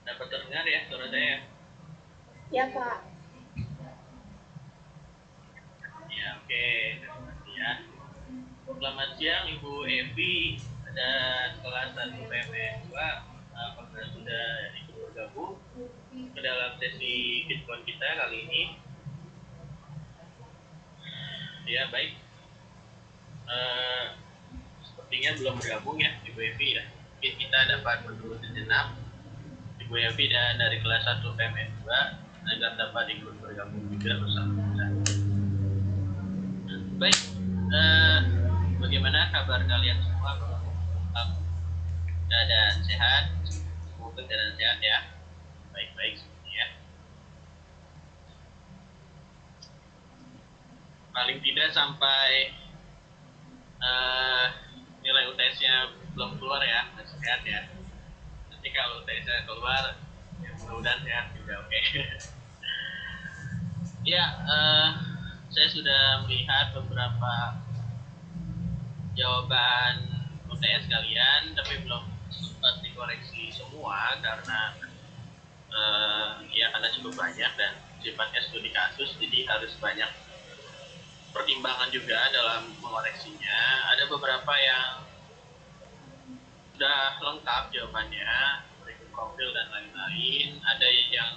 Dapat terdengar ya suara saya? Ya, Kak. Ya, oke. Terima kasih ya. Selamat siang Ibu Evi dan kelas 1 PMN 2. Apakah sudah ikut bergabung ke dalam sesi Bitcoin kita kali ini? Ya, baik. Eh, Sepertinya belum bergabung ya Ibu Evi ya. Mungkin kita dapat menunggu sejenak Ibu Evi dan dari kelas 1 PMN 2 agar dapat ikut bergabung juga bersama kita. Baik, eh, bagaimana kabar kalian semua? Keadaan sehat? Semoga keadaan sehat ya. Baik-baik semuanya. Paling tidak sampai eh, nilai UTS-nya belum keluar ya, masih sehat ya. Nanti kalau UTS-nya keluar, ya mudah-mudahan sehat juga, oke. Ya, saya sudah melihat beberapa jawaban UTS kalian, tapi belum sempat dikoreksi semua karena ya karena cukup banyak dan sifatnya studi kasus, jadi harus banyak pertimbangan juga dalam mengoreksinya. Ada beberapa yang sudah lengkap jawabannya, berikut profil dan lain-lain. Ada yang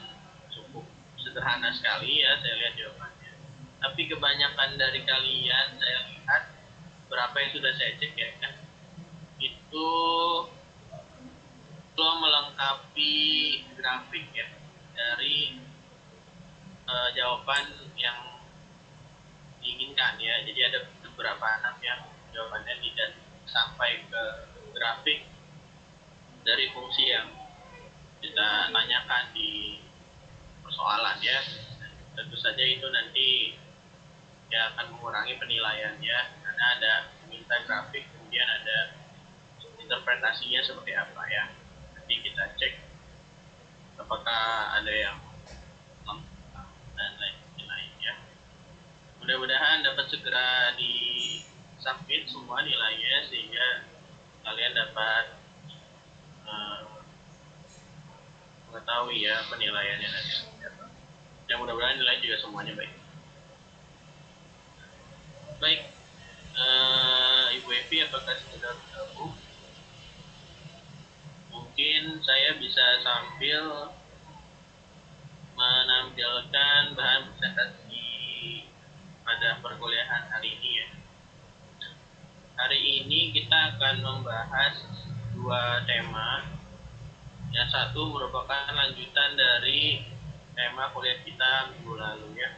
cukup sederhana sekali ya, saya lihat jawabannya. Tapi kebanyakan dari kalian saya lihat berapa yang sudah saya cek ya, itu belum melengkapi grafik ya dari jawaban yang diinginkan ya. Jadi ada beberapa anak yang jawabannya tidak sampai ke grafik dari fungsi yang kita tanyakan di persoalan ya. Tentu saja itu nanti ya akan mengurangi penilaiannya karena ada meminta grafik, kemudian ada interpretasinya seperti apa ya. Nanti kita cek apakah ada yang lengkap dan lain-lain ya. Mudah-mudahan dapat segera di submit semua nilainya sehingga kalian dapat mengetahui ya penilaiannya nanti. Ya mudah-mudahan nilai juga semuanya baik. Baik, Ibu Evi apakah sudah bergabung? Mungkin saya bisa sambil menampilkan bahan presentasi pada perkuliahan hari ini ya. Hari ini kita akan membahas dua tema. Yang satu merupakan lanjutan dari tema kuliah kita minggu lalu ya,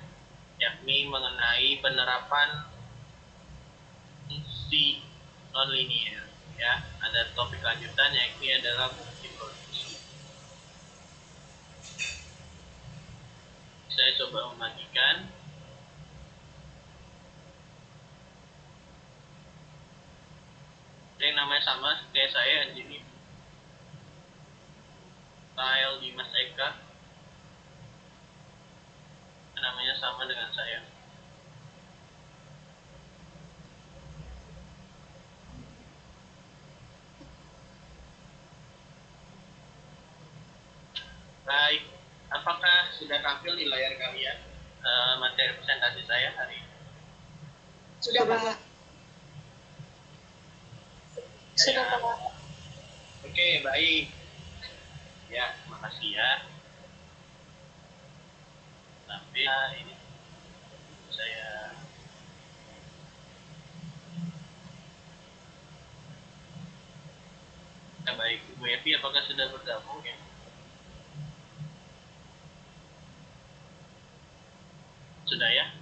yakni mengenai penerapan fungsi nonlinear ya. Ada topik lanjutan yakni adalah fungsi produksi. Saya coba membagikan. Yang namanya sama kayak saya di sini, Style Dimas Eka, namanya sama dengan saya. Baik, apakah sudah tampil di layar kalian materi presentasi saya hari ini? Sudah, Pak. Sudah, Ya. Pak. Oke, baik. Ya, terima kasih ya. Tapi ini saya baik. Ibu Evi apakah sudah bergabung ya? Sudah ya?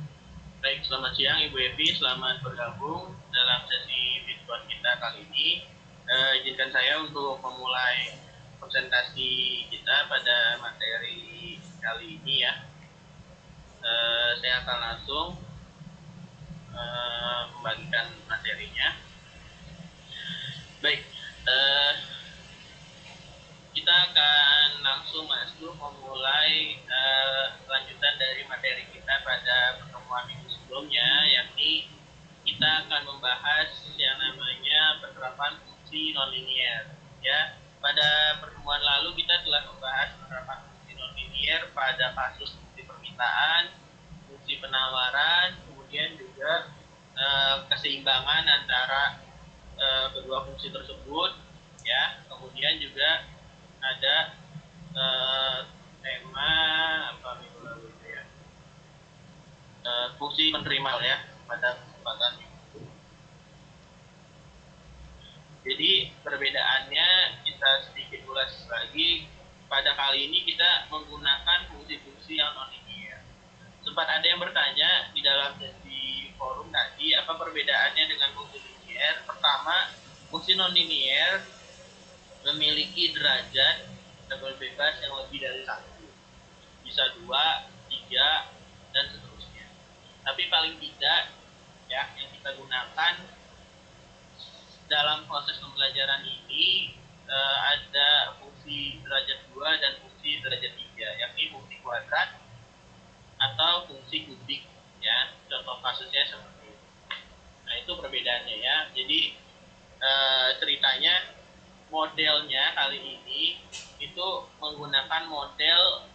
Baik, selamat siang Ibu Evi, selamat bergabung dalam sesi Bitcoin kita kali ini. Izinkan saya untuk memulai presentasi kita pada materi kali ini ya. Saya akan langsung membagikan materinya. Baik, kita akan langsung masuk memulai lanjutan dari materi kita pada pertemuan minggu sebelumnya, yakni kita akan membahas yang namanya penerapan fungsi nonlinear ya. pada pertemuan lalu kita telah membahas penerapan fungsi nonlinier pada kasus fungsi permintaan, fungsi penawaran, kemudian juga keseimbangan antara kedua fungsi tersebut, ya. Kemudian juga ada tema apa minggu lalu itu ya, fungsi penerima ya pada kesempatan itu. Jadi perbedaannya kita sedikit ulas lagi. Pada kali ini kita menggunakan fungsi-fungsi yang non-linear. Sempat ada yang bertanya di dalam sesi forum tadi, apa perbedaannya dengan fungsi linear? Pertama, fungsi non-linear memiliki derajat double bebas yang lebih dari satu. Bisa 2, 3, dan seterusnya. Tapi paling tidak, ya, yang kita gunakan dalam proses pembelajaran ini ada fungsi derajat 2 dan fungsi derajat 3, yakni fungsi kuadrat atau fungsi kubik, ya. Contoh kasusnya seperti itu. Nah, itu perbedaannya ya. Jadi ceritanya modelnya kali ini itu menggunakan model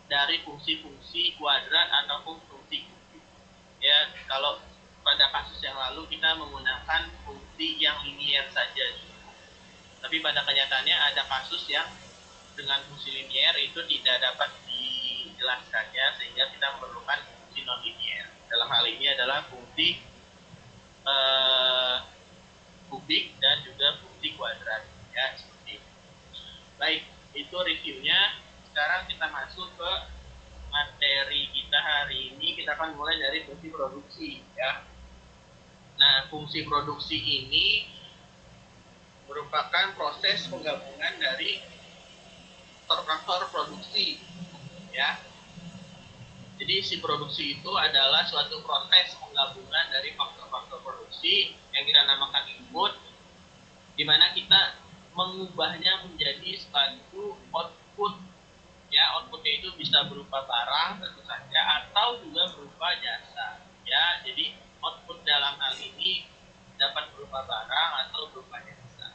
dari fungsi-fungsi kuadrat ataupun fungsi kubik. Ya, kalau pada kasus yang lalu kita menggunakan fungsi yang linier saja. Tapi pada kenyataannya ada kasus yang dengan fungsi linier itu tidak dapat dijelaskannya, sehingga kita memerlukan fungsi non-linier. Dalam hal ini adalah fungsi kubik dan juga fungsi kuadrat, ya, seperti itu. Baik, itu reviewnya. Sekarang kita masuk ke materi kita hari ini. Kita akan mulai dari fungsi produksi, ya. Nah, fungsi produksi ini merupakan proses penggabungan dari faktor produksi, ya. Jadi si produksi itu adalah suatu proses penggabungan dari faktor-faktor produksi yang kita namakan input, di mana kita mengubahnya menjadi suatu output, ya. Outputnya itu bisa berupa barang tentu saja atau juga berupa jasa, ya. Jadi output dalam hal ini dapat berupa barang atau berupa jasa.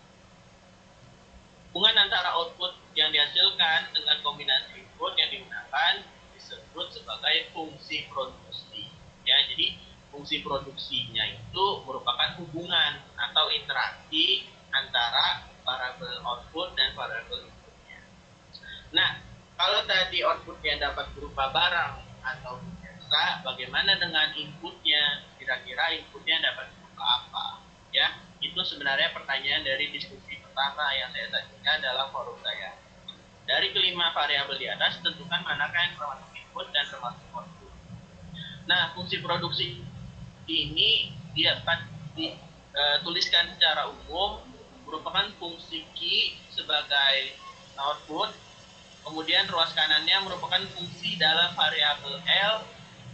Hubungan antara output yang dihasilkan dengan kombinasi input yang digunakan disebut sebagai fungsi produksi, ya. Jadi fungsi produksinya itu merupakan hubungan atau interaksi antara variabel output dan variabel inputnya. Nah, kalau tadi outputnya dapat berupa barang atau jasa, bagaimana dengan inputnya? Kira-kira inputnya dapat berupa apa? Ya, itu sebenarnya pertanyaan dari diskusi pertama yang saya sajikan dalam forum saya. Dari kelima variabel di atas, tentukan manakah yang termasuk input dan termasuk output. Nah, fungsi produksi ini dapat dituliskan secara umum merupakan fungsi Q sebagai output, kemudian ruas kanannya merupakan fungsi dalam variabel L,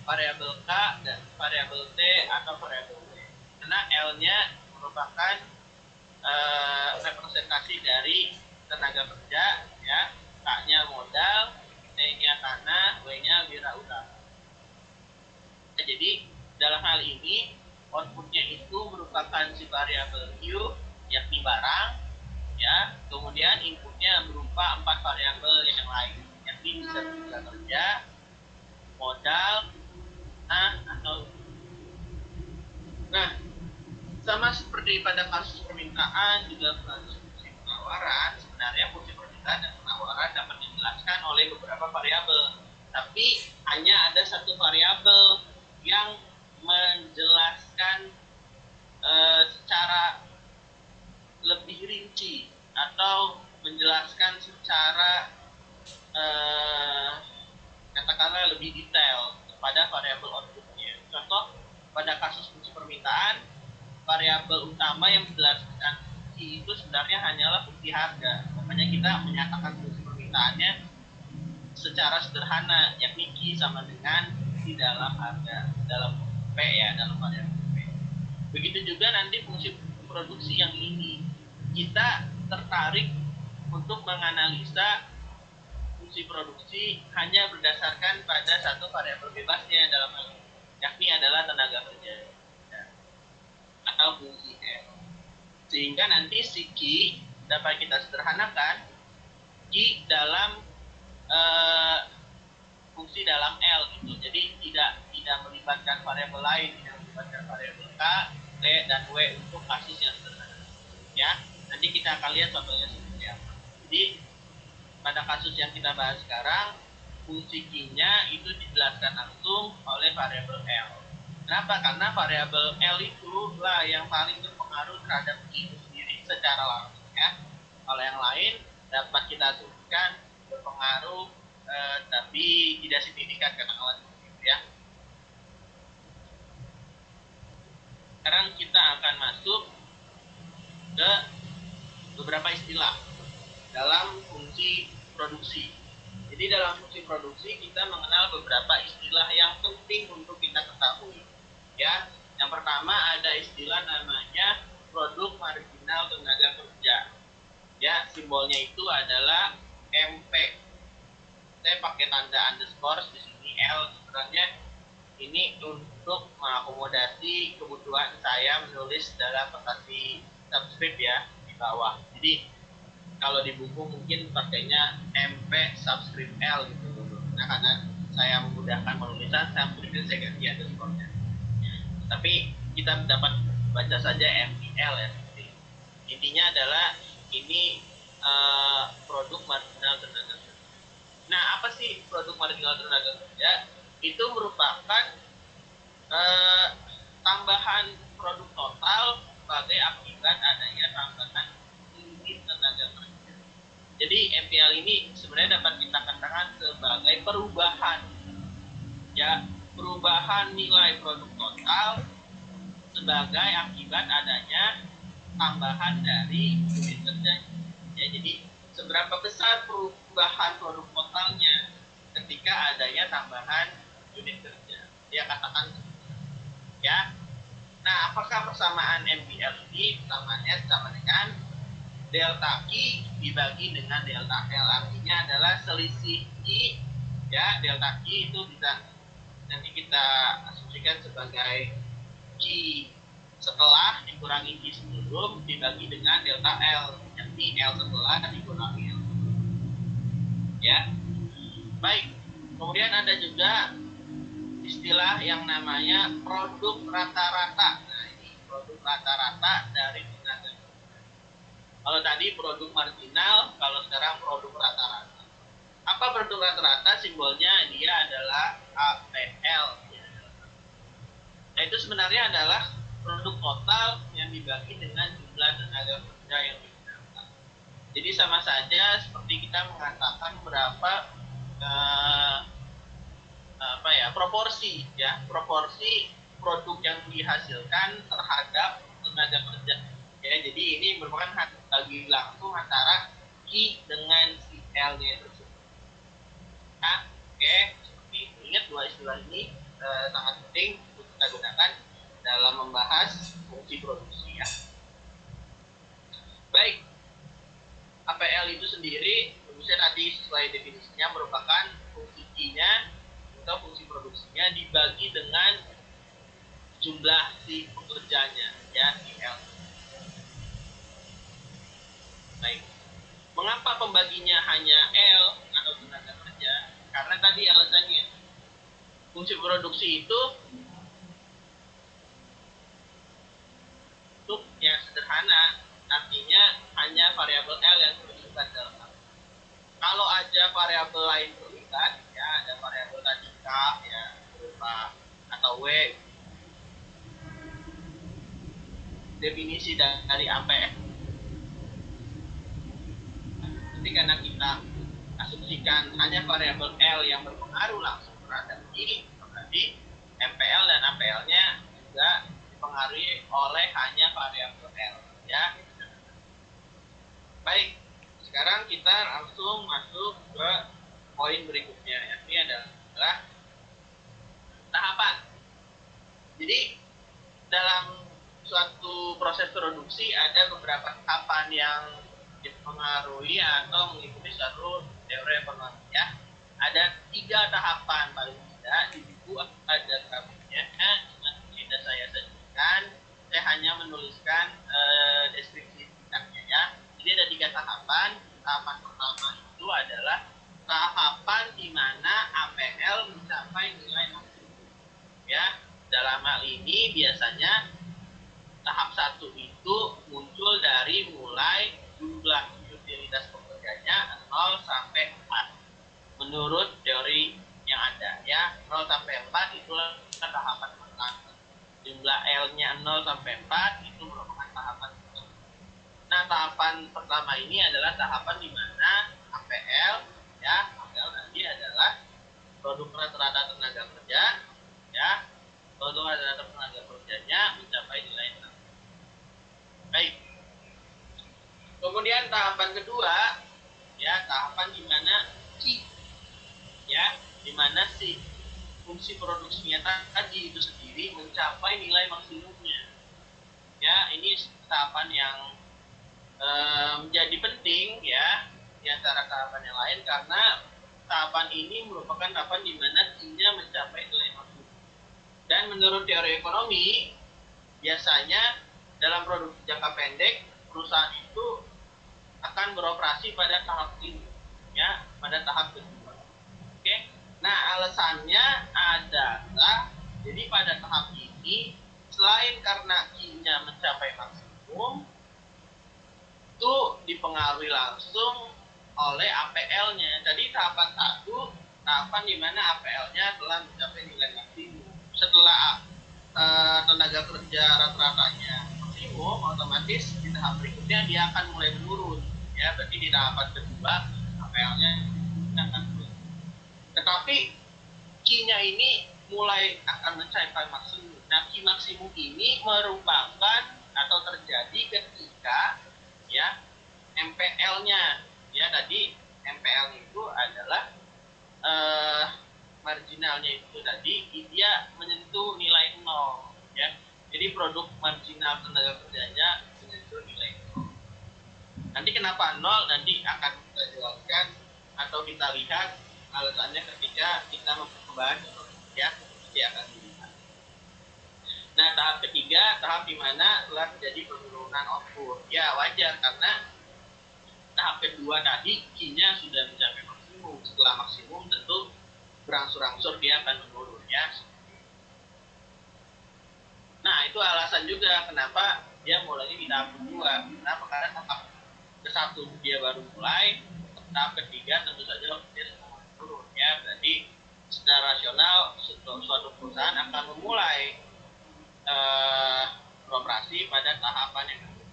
variabel K, dan variabel T atau variabel W. Karena L-nya merupakan representasi dari tenaga kerja, ya. K-nya modal, T-nya tanah, W-nya wirausaha. Nah, jadi dalam hal ini outputnya itu merupakan si variabel Q, yakni barang, ya. Kemudian inputnya berupa 4 variabel yang lain, yakni bisa tenaga kerja, modal, atau. Nah, sama seperti pada kasus permintaan juga kasus fungsi penawaran, sebenarnya fungsi permintaan dan penawaran dapat dijelaskan oleh beberapa variabel, tapi hanya ada satu variabel yang menjelaskan secara lebih rinci atau menjelaskan secara katakanlah lebih detail pada variabel outputnya. Contoh, pada kasus fungsi permintaan, variabel utama yang menjelaskan fungsi itu sebenarnya hanyalah fungsi harga. Makanya kita menyatakan fungsi permintaannya secara sederhana, yakni Q sama dengan di dalam harga, dalam P, ya, dalam variabel P. Begitu juga nanti fungsi produksi yang ini, kita tertarik untuk menganalisa fungsi produksi hanya berdasarkan pada satu variabel bebasnya dalam hal ini, yakni adalah tenaga kerja atau fungsi F. Sehingga nanti si Q dapat kita sederhanakan Q dalam fungsi dalam L gitu. Jadi tidak melibatkan variabel lain, tidak melibatkan variabel K, T, dan W untuk kasus yang sederhana. Ya, nanti kita akan lihat contohnya seperti apa. Jadi pada kasus yang kita bahas sekarang, fungsi Q-nya itu dijelaskan langsung oleh variabel L. Kenapa? Karena variabel L itu lah yang paling berpengaruh terhadap Q itu sendiri secara langsung ya. Kalau yang lain dapat kita asumsikan berpengaruh tapi tidak signifikan katakanlah gitu ya. Sekarang kita akan masuk ke beberapa istilah dalam fungsi produksi. Jadi dalam fungsi produksi kita mengenal beberapa istilah yang penting untuk kita ketahui. Ya, yang pertama ada istilah namanya produk marginal tenaga kerja. Ya, simbolnya itu adalah MP. Saya pakai tanda underscore di sini L, sebenarnya ini untuk mengakomodasi kebutuhan saya menulis dalam notasi subscript ya di bawah. Jadi kalau di buku mungkin pakainya MP subscript L gitu. Nah karena saya memudahkan penulisan, subscript saya ganti underscore-nya. Tapi kita dapat baca saja MPL ya. Intinya adalah ini produk marginal tenaga kerja. Nah, apa sih produk marginal tenaga kerja? Itu merupakan tambahan produk total sebagai akibat adanya tambahan unit tenaga kerja. Jadi MPL ini sebenarnya dapat kita katakan sebagai perubahan, ya, perubahan nilai produk total sebagai akibat adanya tambahan dari unit kerja. Ya, jadi seberapa besar perubahan produk totalnya ketika adanya tambahan unit kerja. Dia katakan ya. Nah, apakah persamaan MPL ini persamaannya sama dengan delta I dibagi dengan delta L? Artinya adalah selisih I ya, delta I itu bisa nanti kita asumsikan sebagai Q setelah dikurangi Q sebelum dibagi dengan delta L, yakni L setelah dikurangi L. Ya. Baik. Kemudian ada juga istilah yang namanya produk rata-rata. Nah, ini produk rata-rata dari tenaga kerja. Kalau tadi produk marginal, kalau sekarang produk rata-rata. Apa produk rata-rata? Simbolnya dia adalah APL. Nah, itu sebenarnya adalah produk total yang dibagi dengan jumlah tenaga kerja yang digunakan. Jadi sama saja seperti kita mengatakan berapa proporsi ya, proporsi produk yang dihasilkan terhadap tenaga kerja. Ya, jadi ini merupakan bagi langsung antara I dengan si L-nya tersebut. Nah, oke, seperti itu. Ingat dua istilah ini sangat penting untuk kita gunakan dalam membahas fungsi produksi ya. Baik, APL itu sendiri, tentunya tadi sesuai definisinya merupakan fungsi I-nya atau fungsi produksinya dibagi dengan jumlah si pekerjanya ya, IL. Baik. Mengapa pembaginya hanya L atau tenaga kerja? Karena tadi alasannya fungsi produksi itu untuk yang sederhana, artinya hanya variabel L yang terlibat dalam hal. Kalau aja variabel lain terlibat, ya ada variabel tadi K ya berupa atau W, definisi dari APL. Jadi karena kita asumsikan hanya variabel L yang berpengaruh langsung terhadap I, berarti MPL dan APL-nya juga dipengaruhi oleh hanya variabel L ya. Baik, sekarang kita langsung masuk ke poin berikutnya, yakni adalah tahapan. Jadi dalam suatu proses produksi ada beberapa tahapan yang dipengaruhi atau mengikuti suatu teori ekonomi ya. Ada 3 tahapan paling tidak di buku ada grafiknya. Cuma tidak saya sajikan, saya hanya menuliskan deskripsi singkatnya ya. Jadi ada 3 tahapan pertama itu adalah tahapan di mana APL mencapai nilai maksimum. Ya, dalam hal ini biasanya tahap 1 itu muncul dari mulai jumlah utilitas pekerjanya 0 sampai 4. Menurut teori yang ada, ya, 0 sampai 4 itu tahapan pertama. Jumlah L-nya 0 sampai 4 itu merupakan tahapan pertama. Nah, tahapan pertama ini adalah tahapan di mana APL, ya, APL nanti adalah produk rata-rata tenaga kerja, ya, produk rata-rata tenaga kerjanya mencapai nilai 6. Baik. Kemudian tahapan kedua, ya, tahapan di mana ya, di mana si fungsi produksinya tadi itu sendiri mencapai nilai maksimumnya. Ya, ini tahapan yang menjadi penting, ya, di antara tahapan yang lain, karena tahapan ini merupakan tahapan di mana Q-nya mencapai nilai maksimum. Dan menurut teori ekonomi, biasanya dalam produksi jangka pendek, perusahaan itu akan beroperasi pada tahap ini, ya, pada tahap kedua. Oke. Nah, alasannya adalah jadi pada tahap ini selain karena Q-nya mencapai maksimum, itu dipengaruhi langsung oleh APL-nya. Jadi tahapan 1, tahapan di mana APL-nya telah mencapai nilai maksimum. Setelah tenaga kerja rata-ratanya maksimum, otomatis di tahap berikutnya dia akan mulai menurun, ya, berarti di tahapan kedua APL-nya akan turun. Tetapi Q-nya ini mulai akan mencapai maksimum. Nah, Q maksimum ini merupakan atau terjadi ketika, ya, MPL-nya, ya, tadi MPL itu adalah marginalnya itu tadi dia menyentuh nilai 0, ya. Jadi produk marginal tenaga kerjanya menyentuh nilai 0. Nanti kenapa 0 nanti akan kita jelaskan atau kita lihat alasannya ketika kita membahas, ya, nanti akan dilihat. Nah, tahap ketiga, tahap di mana telah terjadi penurunan output. Ya, wajar karena tahap kedua tadi Q-nya sudah mencapai maksimum. Setelah maksimum tentu berangsur-angsur dia akan menurun, ya. Nah, itu alasan juga kenapa dia mulainya di tahap kedua. Kenapa? Karena tahap ke-1 dia baru mulai, tahap ketiga tentu saja dia sudah menurun, ya. Berarti secara rasional suatu perusahaan akan memulai beroperasi pada tahapan yang kedua.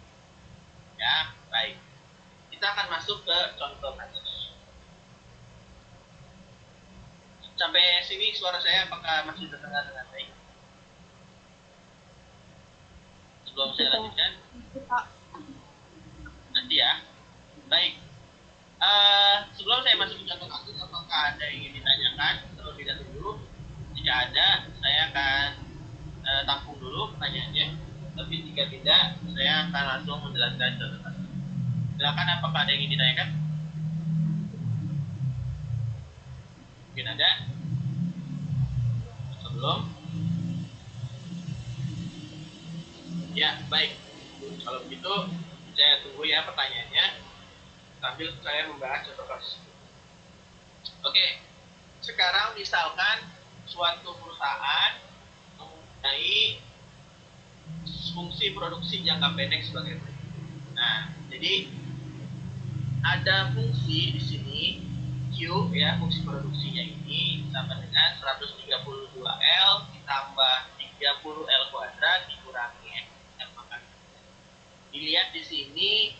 Ya, baik. Kita akan masuk ke contoh kasus. Sampai sini suara saya apakah masih terdengar dengan baik? Sebelum saya lanjutkan, nanti, ya. Baik. Sebelum saya masuk ke contoh kasus, apakah ada yang ingin ditanyakan terlebih dahulu? Jika ada, saya akan tampung dulu pertanyaannya. Tapi jika tidak, saya akan langsung menjelaskan contoh kasus. Silakan, apakah ada yang ingin ditanyakan? Mungkin ada? Sebelum? Ya, baik. Kalau begitu, saya tunggu, ya, pertanyaannya sambil saya membahas contoh kasus. Oke, sekarang misalkan suatu perusahaan mempunyai fungsi produksi jangka pendek sebagai berikut. Nah, jadi ada fungsi di sini Q, ya, fungsi produksinya ini sama dengan 132L ditambah 30L kuadrat dikurangi L pangkat. Dilihat di sini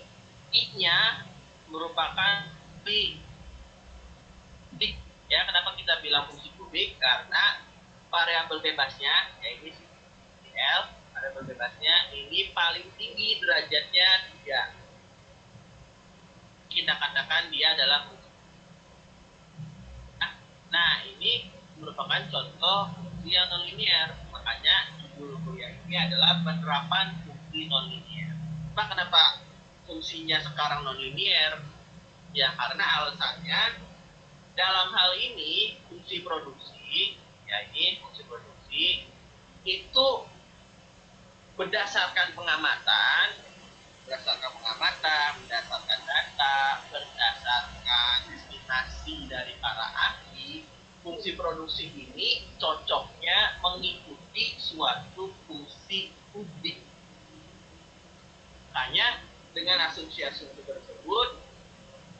I-nya merupakan kubik, ya. Kenapa kita bilang fungsi kubik? Karena variabel bebasnya, ya, ini L, variabel bebasnya ini paling tinggi derajatnya 3. Kita katakan dia adalah fungsi. Nah, ini merupakan contoh fungsi yang nonlinear. Makanya judul kuliah ini adalah penerapan fungsi nonlinear. Kenapa fungsinya sekarang nonlinear? Ya, karena alasannya dalam hal ini fungsi produksi, ya, ini fungsi produksi itu berdasarkan pengamatan, berdasarkan data, berdasarkan produksi ini cocoknya mengikuti suatu fungsi kubik. Hanya dengan asumsi-asumsi tersebut,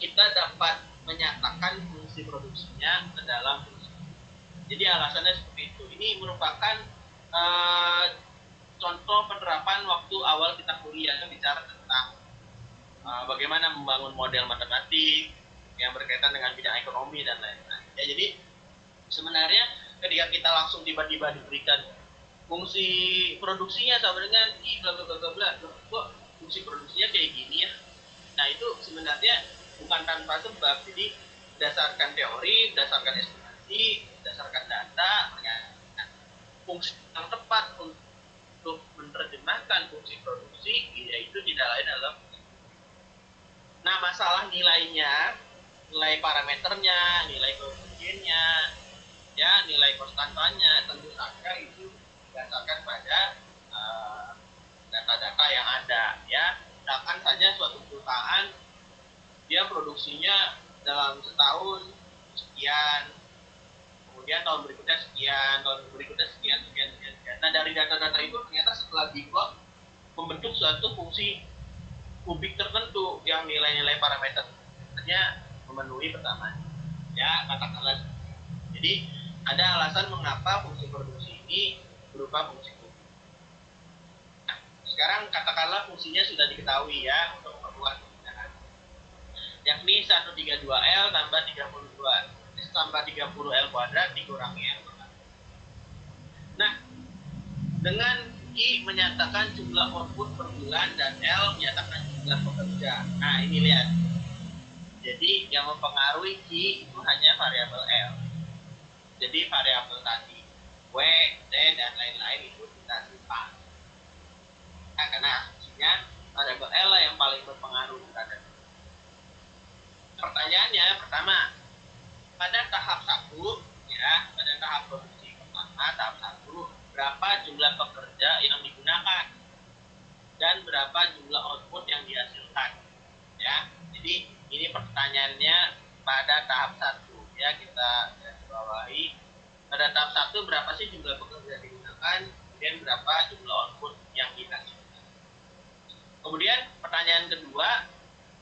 kita dapat menyatakan fungsi produksinya ke dalam fungsi. Jadi alasannya seperti itu. Ini merupakan contoh penerapan waktu awal kita kuliah bicara tentang bagaimana membangun model matematik yang berkaitan dengan bidang ekonomi dan lain-lain. Ya, jadi sebenarnya ketika kita langsung tiba-tiba diberikan fungsi produksinya sama dengan I bla bla bla bla, kok fungsi produksinya kayak gini ya? Nah, itu sebenarnya bukan tanpa sebab. Jadi berdasarkan teori, berdasarkan estimasi, berdasarkan data, fungsi yang tepat untuk menerjemahkan fungsi produksi yaitu tidak lain adalah. Nah, masalah nilainya, nilai parameternya, nilai koefisiennya, ya, nilai konstantanya, tentu saja itu berdasarkan pada data-data yang ada, ya. Misalkan saja suatu perusahaan dia produksinya dalam setahun sekian, kemudian tahun berikutnya sekian, tahun berikutnya sekian. Nah, dari data-data itu ternyata setelah diplot membentuk suatu fungsi kubik tertentu yang nilai-nilai parameternya memenuhi pertama, ya, katakanlah. Jadi ada alasan mengapa fungsi produksi ini berupa fungsi kubik. Nah, sekarang katakanlah fungsinya sudah diketahui, ya, untuk memperluas penggunaan, yakni 132L tambah 32 tambah 30L kuadrat dikurangi L kuadrat. Nah, dengan I menyatakan jumlah output per bulan dan L menyatakan jumlah pekerja. Nah, ini lihat. Jadi yang mempengaruhi I itu hanya variabel L. Jadi variabel tadi W, D, dan lain-lain itu kita simpan. Nah, karena asumsinya variabel L lah yang paling berpengaruh terhadap. Pertanyaannya pertama, pada tahap 1, ya, pada tahap produksi pertama, tahap 1, berapa jumlah pekerja yang digunakan dan berapa jumlah output yang dihasilkan, ya. Jadi ini pertanyaannya pada tahap 1, ya, kita garis bawahi. Pada tahap 1 berapa sih jumlah pekerja yang digunakan, kemudian berapa jumlah output yang dihasilkan. Kemudian pertanyaan kedua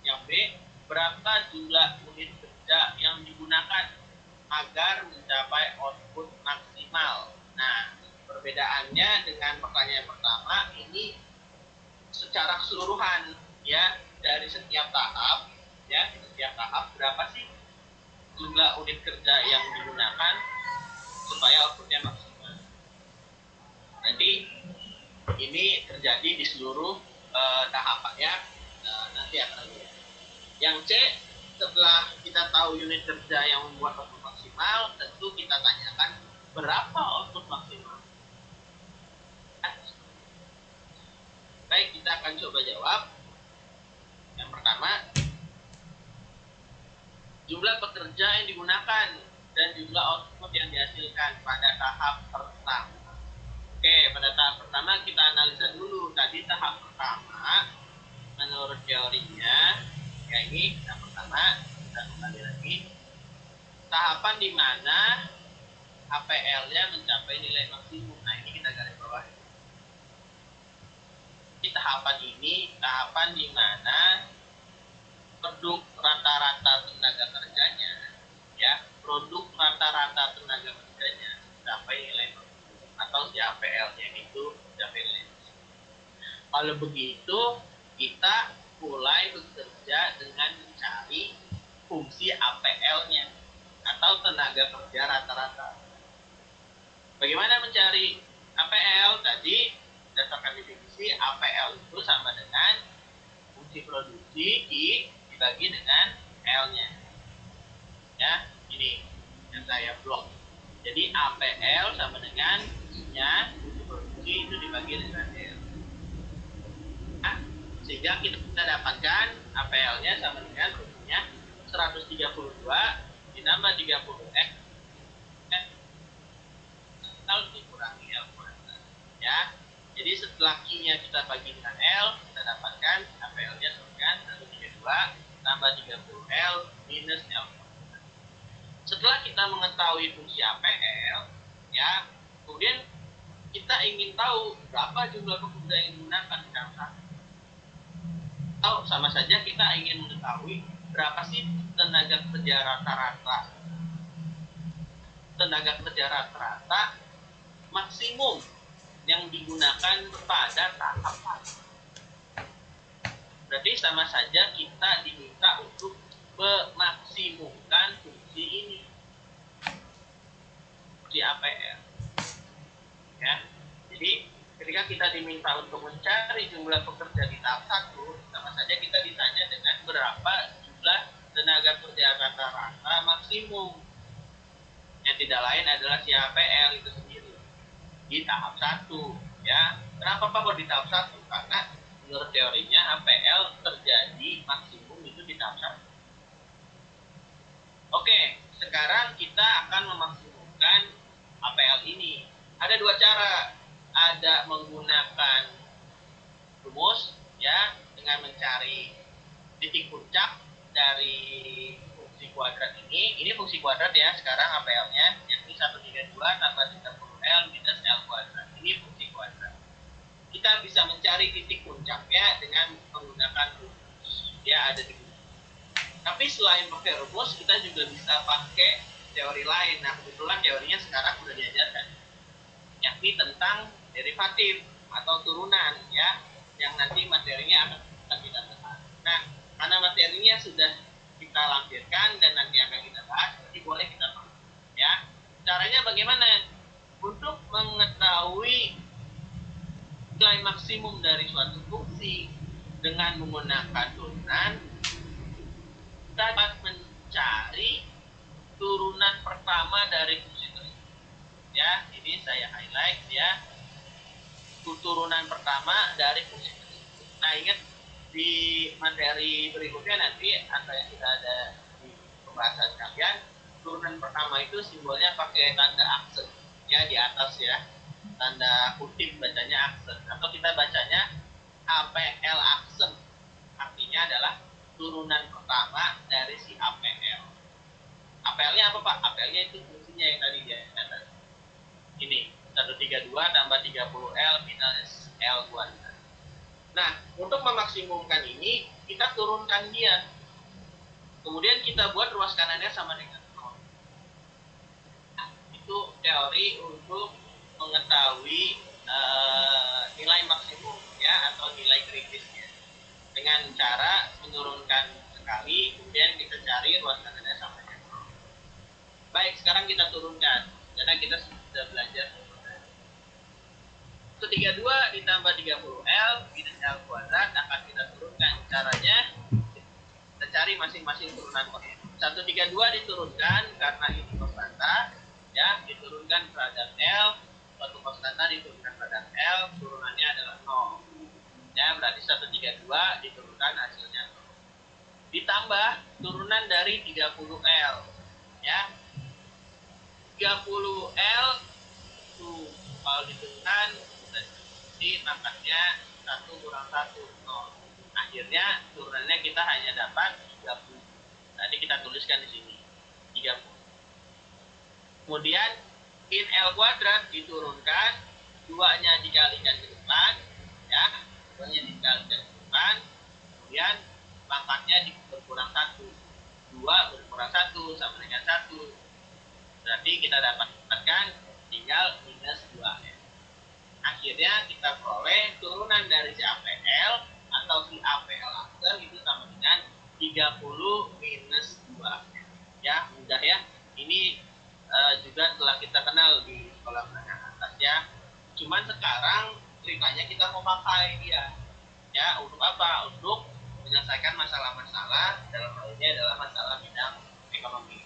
yang B, berapa jumlah unit kerja yang digunakan agar mencapai output maksimal. Nah, perbedaannya dengan pertanyaan pertama, ini secara keseluruhan, ya, dari setiap tahap, ya, setiap tahap berapa sih jumlah unit kerja yang digunakan supaya outputnya maksimal. Jadi ini terjadi di seluruh tahapan, ya. Nanti akan lihat. Yang C, setelah kita tahu unit kerja yang membuat output maksimal, tentu kita tanyakan berapa output maksimal. Baik, kita akan coba jawab. Yang pertama, jumlah pekerja yang digunakan dan jumlah output yang dihasilkan pada tahap pertama. Oke, pada tahap pertama kita analisa dulu. Tadi tahap pertama, menurut teorinya, ya, ini tahap pertama, kita kembali lagi. Tahapan di mana APL-nya mencapai nilai maksimum. Nah, ini kita garis bawah. Di tahapan ini, tahapan di mana produk rata-rata tenaga kerjanya, ya, produk rata-rata tenaga kerjanya mencapai nilai maksimum atau si APL-nya itu mencapai nilai maksimum. Kalau begitu, kita mulai bekerja dengan mencari fungsi APL-nya atau tenaga kerja rata-rata. Bagaimana mencari APL? Tadi berdasarkan definisi, APL itu sama dengan fungsi produksi dibagi dengan L-nya. Ya, ini yang saya blok. Jadi APL sama dengan I-nya, fungsi produksi itu dibagi dengan L. Nah, sehingga kita dapatkan APL-nya sama dengan fungsinya 132 ditambah 30X dikurangi L kuadrat, ya. Jadi setelah Q-nya kita bagi dengan L, kita dapatkan APL-nya sama dengan 132 tambah 30L minus L kuadrat. Setelah kita mengetahui fungsi APL, ya, kemudian kita ingin tahu berapa jumlah pekerja yang digunakan dalam satu. Atau sama saja kita ingin mengetahui berapa sih tenaga kerja rata-rata maksimum yang digunakan pada tahap satu. Berarti sama saja kita diminta untuk memaksimumkan fungsi ini, fungsi APL. Ya, jadi ketika kita diminta untuk mencari jumlah pekerja di tahap 1, sama saja kita ditanya dengan berapa jumlah tenaga kerja rata-rata maksimum, yang tidak lain adalah si APL itu sendiri di tahap 1. Ya, kenapa Pak baru di tahap 1? Karena menurut teorinya APL terjadi maksimum itu di tahap 1. Oke, sekarang kita akan memaksimumkan APL ini. Ada dua cara. Ada menggunakan rumus, ya, dengan mencari titik puncak dari fungsi kuadrat ini. Ini fungsi kuadrat ya, sekarang APL-nya, yakni 132 tambah 30L minus L kuadrat. Ini fungsi kuadrat. Kita bisa mencari titik puncaknya dengan menggunakan rumus. Ya, ada di buku. Tapi selain pakai rumus, kita juga bisa pakai teori lain. Nah, kebetulan teorinya sekarang sudah diajarkan, yakni tentang derivatif atau turunan, ya, yang nanti materinya akan kita bahas. Nah, karena materinya sudah kita lampirkan dan nanti akan kita bahas, jadi boleh kita bahas. Ya, caranya bagaimana? Untuk mengetahui nilai maksimum dari suatu fungsi dengan menggunakan turunan, kita dapat mencari turunan pertama dari fungsi tersebut. Ya, ini saya highlight ya, turunan pertama dari fungsi tersebut. Nah, ingat di materi berikutnya nanti atau yang sudah ada di pembahasan kalian, turunan pertama itu simbolnya pakai tanda aksen ya di atas ya, tanda kutip bacanya aksen, atau kita bacanya APL aksen, artinya adalah turunan pertama dari si APL. APL-nya apa Pak? APL-nya itu fungsinya yang tadi dia kata. Ini 132 tambah 30L minus L kuadrat. Nah, untuk memaksimumkan ini, kita turunkan dia. Kemudian kita buat ruas kanannya sama dengan 0. Nah, itu teori untuk mengetahui nilai maksimum ya, atau nilai kritisnya. Dengan cara menurunkan sekali, kemudian kita cari ruas kanannya sama dengan 0. Baik, sekarang kita turunkan. Karena kita sudah belajar 132 ditambah 30L minus L kuadrat akan kita turunkan. Caranya kita cari masing-masing turunan. 132 diturunkan karena ini konstanta, ya, diturunkan terhadap L. Suatu konstanta diturunkan terhadap L, turunannya adalah 0. Ya, berarti 132 diturunkan hasilnya 0. Ditambah turunan dari 30L, ya. 30L tuh kalau diturunkan makanya 1 kurang 1 0. Akhirnya turunannya kita hanya dapat 30. Tadi kita tuliskan di sini 30. Kemudian in L kuadrat diturunkan, 2-nya dikalikan ke depan, ya, 2-nya dikalikan ke depan, kemudian pangkatnya berkurang 1. 2 berkurang 1 sama dengan 1. Berarti kita dapatkan tinggal minus 2. Akhirnya kita peroleh turunan dari si APL atau si APL aksen itu sama dengan 30 minus 2. Ya, mudah ya. Ini juga telah kita kenal di sekolah menengah atas ya. Cuman sekarang ceritanya kita mau pakai dia. Ya, untuk apa? Untuk menyelesaikan masalah-masalah, dalam hal ini adalah masalah bidang ekonomi.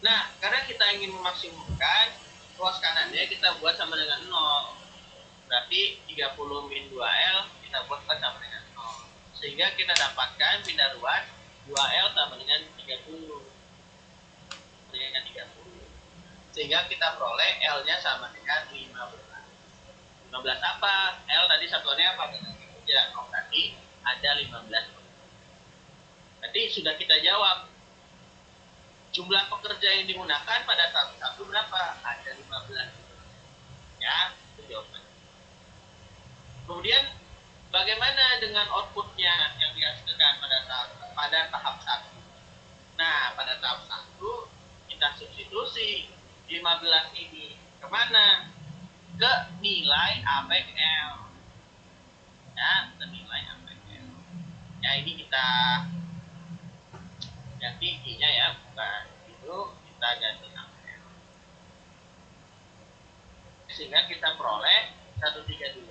Nah, karena kita ingin memaksimumkan, ruas kanannya kita buat sama dengan 0. Berarti 30 min 2L kita buat sama dengan 0. Sehingga kita dapatkan pindah ruas 2L sama dengan 30. Dengan 30. Sehingga kita peroleh L-nya sama dengan 15. 15 apa? L tadi satuannya apa? Ya, berarti ada 15. Berarti sudah kita jawab. jumlah pekerja yang digunakan pada tahap 1 berapa? Ada 15. Ya, itu jawabannya. Kemudian bagaimana dengan outputnya yang dihasilkan pada tahap 1? Nah, pada tahap 1 kita substitusi 15 ini kemana? Ke nilai APL. Ya, ke nilai APL. Ya, ini kita ganti I-nya ya, bukan itu, kita ganti APL. Sehingga kita peroleh 132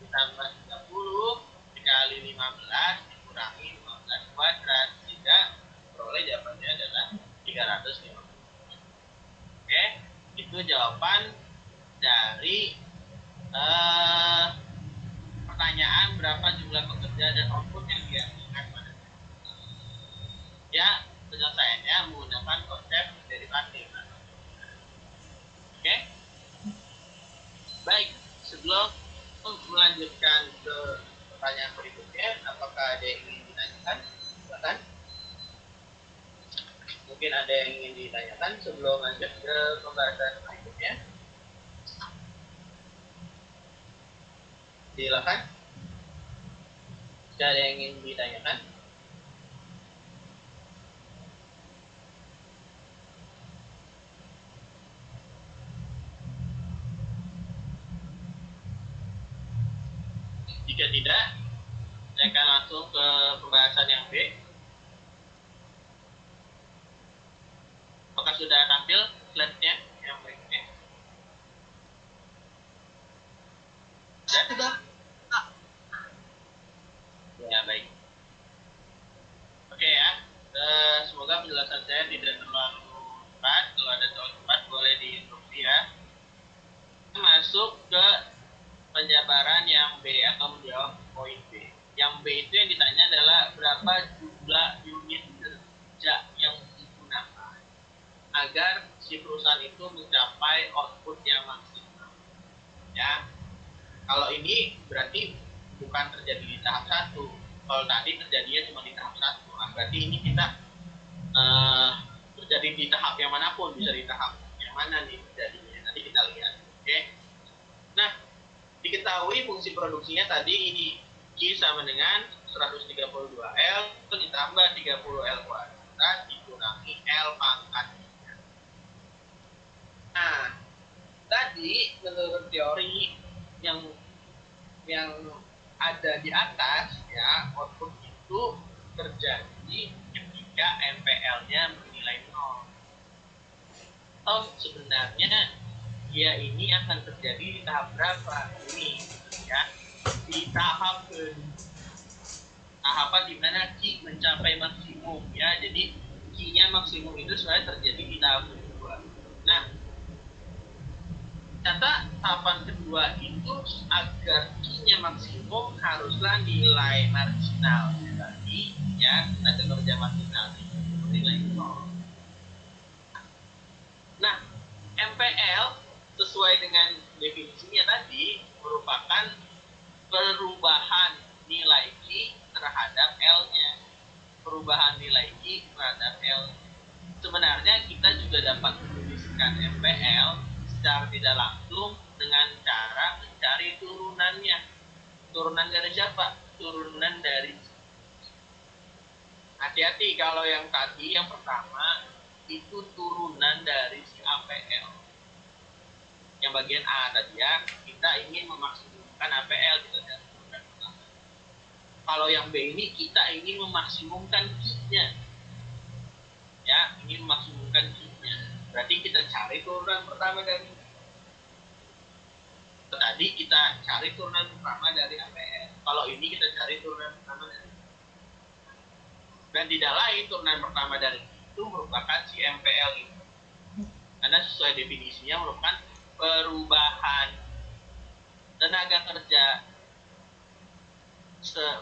ditambah 30 dikali 15 dikurangi 15 kuadrat, sehingga peroleh jawabannya adalah 350. Oke, itu jawaban dari pertanyaan berapa jumlah pekerja dan output yang dihasilkan pada ya, penyelesaiannya menggunakan konsep derivatif. Oke, baik, sebelum melanjutkan ke pertanyaan berikutnya, apakah ada yang ingin ditanyakan? Silakan. Mungkin ada yang ingin ditanyakan sebelum lanjut ke pembahasan berikutnya. Silakan. Jika ada yang ingin ditanyakan. Jika tidak, saya akan langsung ke pembahasan yang B. Apakah sudah tampil slide-nya yang berikutnya? Sudah? Ya, baik. Oke ya, semoga penjelasan saya tidak terlalu cepat. Kalau ada terlalu cepat boleh diinterupsi ya. Masuk ke penjabaran yang B atau menjawab poin B. Yang B itu yang ditanya adalah berapa jumlah unit kerja yang digunakan agar si perusahaan itu mencapai output yang maksimal. Ya, kalau ini berarti bukan terjadi di tahap 1. Kalau tadi terjadinya cuma di tahap 1. Nah, berarti ini kita terjadi di tahap yang manapun, bisa di tahap yang mana nih terjadinya. Nanti kita lihat. Oke. Nah, diketahui fungsi produksinya tadi ini Q sama dengan 132L ditambah 30L kuadrat dikurangi L pangkat. Nah, tadi menurut teori yang ada di atas ya, output itu terjadi ketika MPL-nya bernilai 0. Oh, sebenarnya dia ini akan terjadi di tahap berapa? Ini ya, di tahap tahapan di mana Q mencapai maksimum ya. Jadi Q-nya maksimum itu sebenarnya terjadi di tahap kedua. Nah, ternyata tahapan kedua itu agar Q-nya maksimum haruslah nilai marginal tadi ya, tenaga kerja marginal itu nilai 0. Nah, MPL sesuai dengan definisinya tadi merupakan perubahan nilai Q terhadap L-nya. Perubahan nilai Q terhadap L. Sebenarnya kita juga dapat menuliskan MPL secara tidak langsung dengan cara mencari turunannya. Turunan dari siapa? Turunan dari, hati-hati kalau yang tadi yang pertama itu turunan dari si APL. Yang bagian A tadi ya, kita ingin memaksimumkan APL kita lihat turunan pertama. Kalau yang B ini kita ingin memaksimumkan Q-nya. Ya, ingin memaksimumkan Q-nya. Berarti kita cari turunan pertama dari tadi, kita cari turunan pertama dari APL. Kalau ini kita cari turunan pertama dari, dan tidak lain turunan pertama dari itu merupakan si MPL itu. Karena sesuai definisinya merupakan perubahan tenaga kerja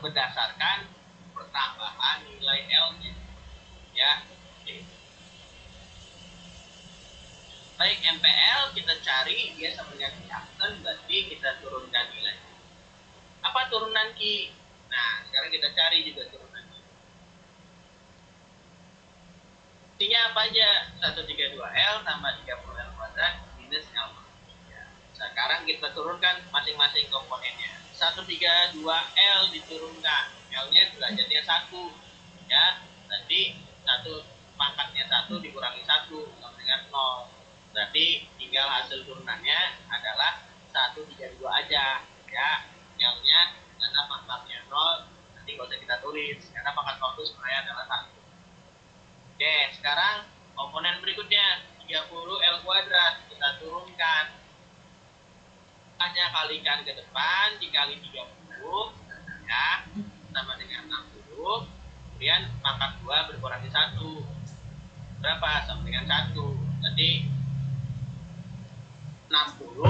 berdasarkan pertambahan nilai L-nya. Ya. Baik, MPL kita cari dia sama dengan Q, berarti kita turunkan nilai. Apa turunan Q? Nah, sekarang kita cari juga turunan Q. Q Intinya apa aja? 132L tambah 30L kuadrat minus L pangkat 3. Sekarang kita turunkan masing-masing komponennya. 132L diturunkan. L-nya derajatnya 1. Ya, nanti 1 pangkatnya 1 dikurangi 1 sama dengan 0. Berarti tinggal hasil turunannya adalah 132 aja. Ya, L-nya karena pangkatnya 0, nanti nggak usah kita tulis. Karena pangkat 0 itu sebenarnya adalah 1. Oke, sekarang komponen berikutnya 30L kuadrat kita turunkan. Hanya kalikan ke depan dikali 30 ya sama dengan 60. Kemudian pangkat 2 berkurangi 1. Berapa? Sama dengan 1. Jadi 60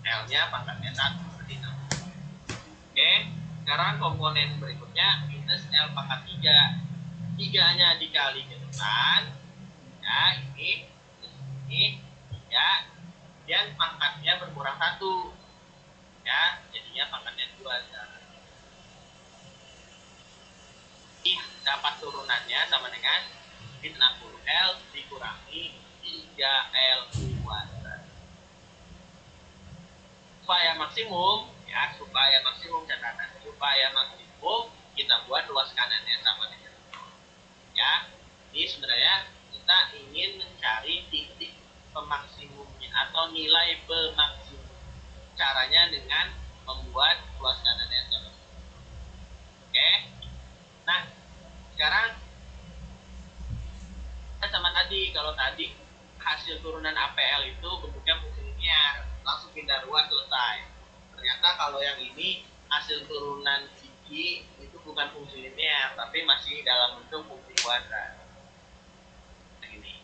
L-nya pangkatnya 1 berarti 60. Oke, sekarang komponen berikutnya minus L pangkat 3. 3-nya dikali ke depan ya ini ya, kemudian pangkatnya berkurang 1 ya, jadinya pangkatnya 2 sekarang. Dapat turunannya sama dengan 60L dikurangi 3L kuadrat. Supaya maksimum ya, supaya maksimum catatan, supaya maksimum kita buat luas kanannya sama dengan ya. Ini sebenarnya kita ingin mencari titik pemaksimumnya atau nilai pemaksimum. Caranya dengan membuat luas kanannya sama. Oke. Nah, sekarang sama tadi, kalau tadi hasil turunan APL itu bentuknya fungsi linear, langsung pindah ruas selesai. Ternyata kalau yang ini hasil turunan segi itu bukan fungsi linear, tapi masih dalam bentuk fungsi kuadrat. Nah, ini.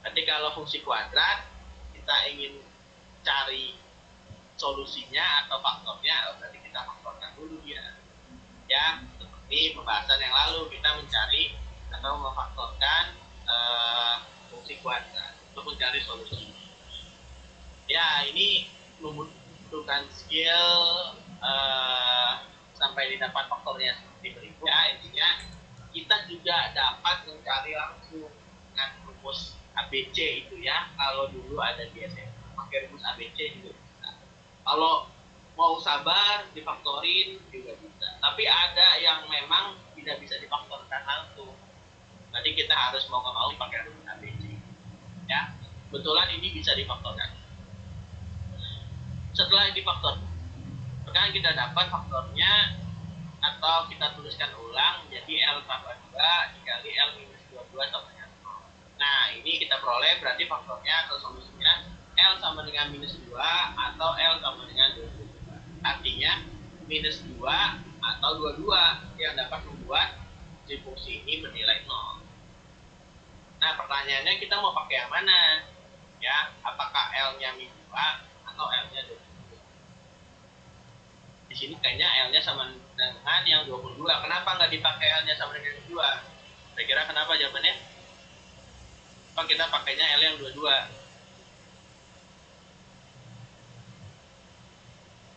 Berarti kalau fungsi kuadrat kita ingin cari solusinya atau faktornya, berarti kita faktorkan dulu dia. Ya, seperti pembahasan yang lalu kita mencari atau memfaktorkan fungsi kuadrat untuk mencari solusi. Ya, ini membutuhkan skill sampai didapat faktornya seperti berikut. Ya, intinya kita juga dapat mencari langsung dengan rumus ABC itu ya. Kalau dulu ada di SMA pakai rumus ABC juga bisa. Kalau mau sabar difaktorin juga bisa. Tapi ada yang memang tidak bisa difaktorkan langsung. Berarti kita harus mau nggak mau pakai rumus ABC. Ya, kebetulan ini bisa difaktorkan. Setelah difaktor, sekarang kita dapat faktornya atau kita tuliskan ulang jadi L tambah 2 dikali L minus 22 sama dengan 0. Nah, ini kita peroleh berarti faktornya atau solusinya L sama dengan minus 2 atau L sama dengan 22. Artinya minus 2 atau 22 yang dapat membuat si fungsi ini bernilai 0. Nah, pertanyaannya kita mau pakai yang mana? Ya, apakah L-nya min 2 atau L-nya 22? Di sini kayaknya L-nya sama dengan yang 22. Kenapa nggak dipakai L-nya sama dengan 2? Saya kira kenapa jawabannya? Apa kita pakainya L yang 22?